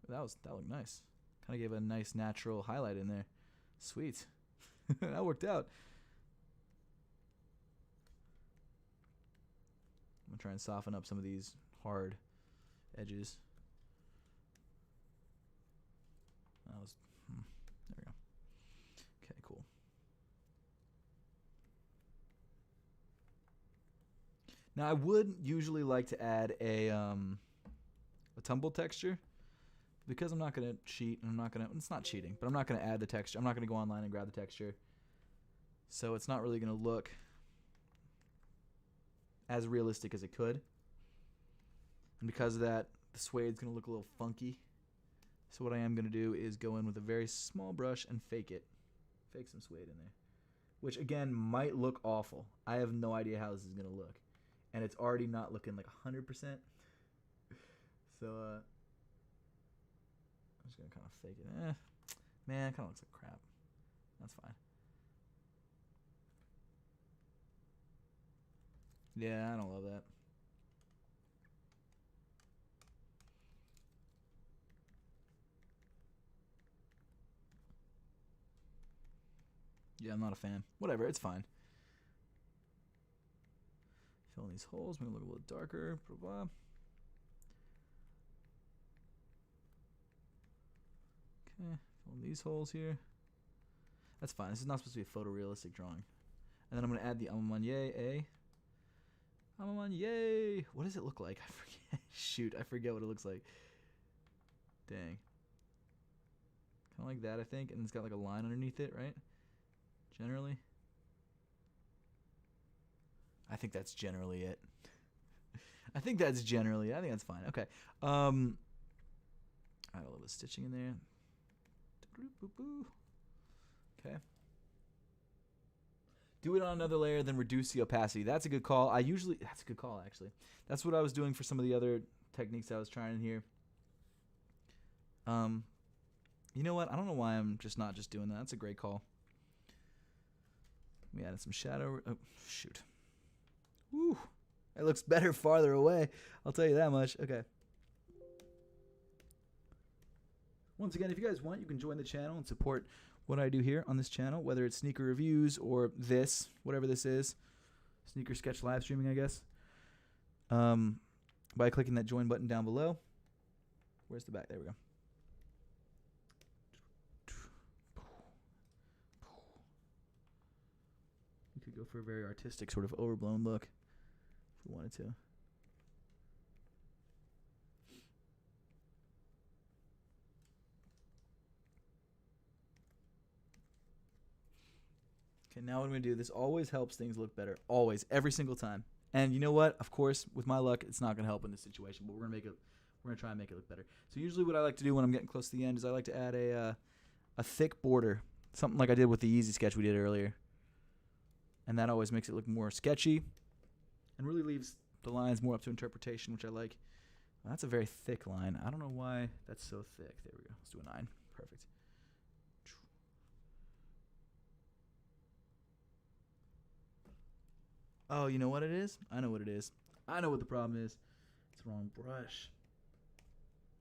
That looked nice. Kind of gave a nice natural highlight in there. Sweet. That worked out. I'm going to try and soften up some of these hard edges. That was, there we go. Okay, cool. Now I would usually like to add a tumble texture, because I'm not gonna cheat, and I'm not gonna. It's not cheating, but I'm not gonna add the texture. I'm not gonna go online and grab the texture, so it's not really gonna look as realistic as it could. And because of that, the suede's gonna look a little funky. So what I am gonna do is go in with a very small brush and fake it, fake some suede in there, which again might look awful. I have no idea how this is gonna look. And it's already not looking like 100%. So, I'm just going to kind of fake it. Man, it kind of looks like crap. That's fine. Yeah, I don't love that. Yeah, I'm not a fan. Whatever, it's fine. Fill in these holes, make it look a little darker, blah, blah. Okay, fill in these holes here. That's fine. This is not supposed to be a photorealistic drawing. And then I'm going to add the Amamanye A. Amamanye! What does it look like? I forget. Shoot, I forget what it looks like. Dang. Kind of like that, I think. And it's got like a line underneath it, right? Generally. I think that's generally it. I think that's fine. Okay. Add a little bit of stitching in there. Okay. Do it on another layer, then reduce the opacity. That's a good call. That's a good call, actually. That's what I was doing for some of the other techniques I was trying here. You know what? I don't know why I'm not just doing that. That's a great call. We added some shadow. Oh, shoot. Woo. It looks better farther away. I'll tell you that much. Okay. Once again, if you guys want, you can join the channel and support what I do here on this channel, whether it's sneaker reviews or this, whatever this is. Sneaker sketch live streaming, I guess. By clicking that join button down below. Where's the back? There we go. You could go for a very artistic, sort of overblown look if we wanted to. Okay, now what I'm going to do, this always helps things look better. Always. Every single time. And you know what? Of course, with my luck, it's not going to help in this situation, but we're going to try and make it look better. So usually what I like to do when I'm getting close to the end is I like to add a thick border. Something like I did with the easy sketch we did earlier. And that always makes it look more sketchy and really leaves the lines more up to interpretation, which I like. Well, that's a very thick line. I don't know why that's so thick. There we go. Let's do a 9. Perfect. Oh, you know what it is? I know what it is. I know what the problem is. It's the wrong brush.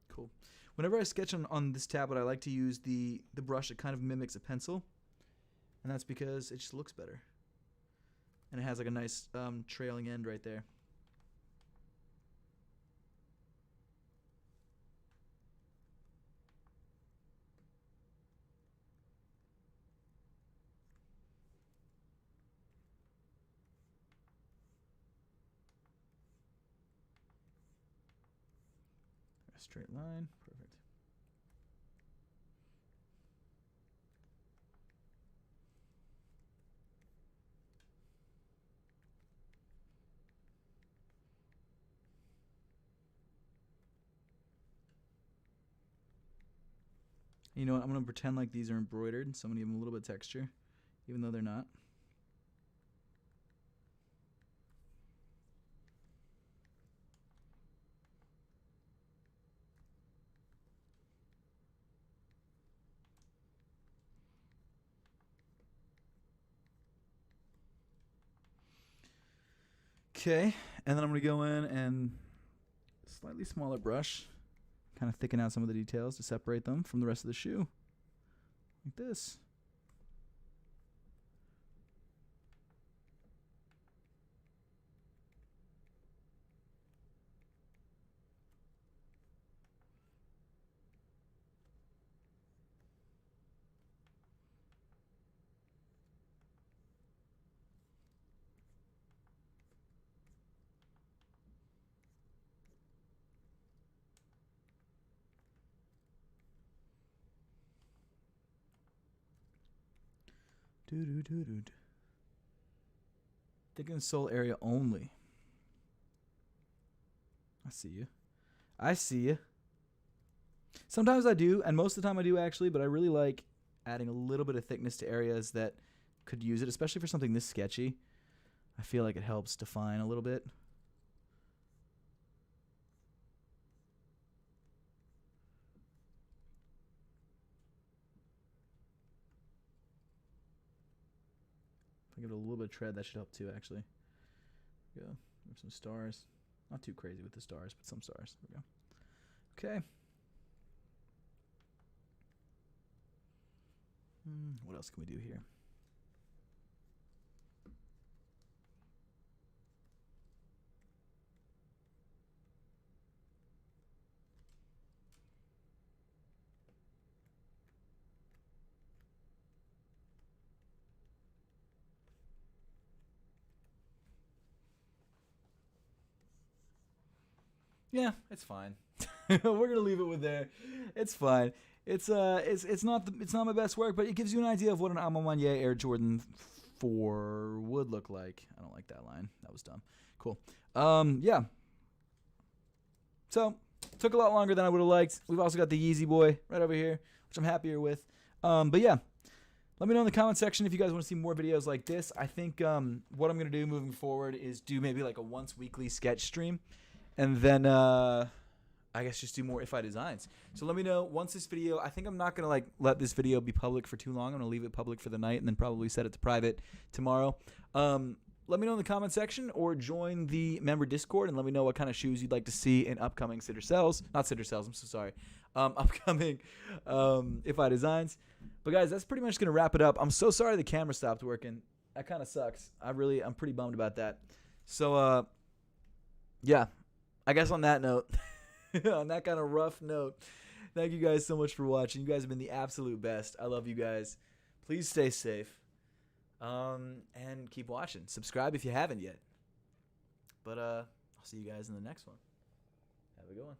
Cool. Whenever I sketch on this tablet, I like to use the brush that kind of mimics a pencil. And that's because it just looks better. And it has like a nice trailing end right there. A straight line. Perfect. You know what? I'm going to pretend like these are embroidered, so I'm going to give them a little bit of texture, even though they're not. Okay, and then I'm going to go in and slightly smaller brush, kind of thicken out some of the details to separate them from the rest of the shoe. Like this. Thicken sole area only. I see you. I see you. Sometimes I do, and most of the time I do actually, but I really like adding a little bit of thickness to areas that could use it, especially for something this sketchy. I feel like it helps define a little bit. If I give it a little bit of tread, that should help too, actually. There we go. There's some stars. Not too crazy with the stars, but some stars. There we go. Okay. What else can we do here? Yeah, it's fine. We're gonna leave it with there. It's fine. It's not my best work, but it gives you an idea of what an A Ma Maniére Air Jordan 4 would look like. I don't like that line. That was dumb. Cool. Yeah. So took a lot longer than I would have liked. We've also got the Yeezy Boy right over here, which I'm happier with. But yeah. Let me know in the comment section if you guys want to see more videos like this. I think what I'm gonna do moving forward is do maybe like a once weekly sketch stream. And then, I guess just do more If I Designs. So let me know once this video, I think I'm not going to like let this video be public for too long. I'm going to leave it public for the night and then probably set it to private tomorrow. Let me know in the comment section or join the member Discord and let me know what kind of shoes you'd like to see in upcoming Sitter Sells. Not Sitter Sells, I'm so sorry. Upcoming If I Designs. But guys, that's pretty much going to wrap it up. I'm so sorry the camera stopped working. That kind of sucks. I'm pretty bummed about that. So, yeah. I guess on that note, on that kind of rough note, thank you guys so much for watching. You guys have been the absolute best. I love you guys. Please stay safe. And keep watching. Subscribe if you haven't yet. But I'll see you guys in the next one. Have a good one.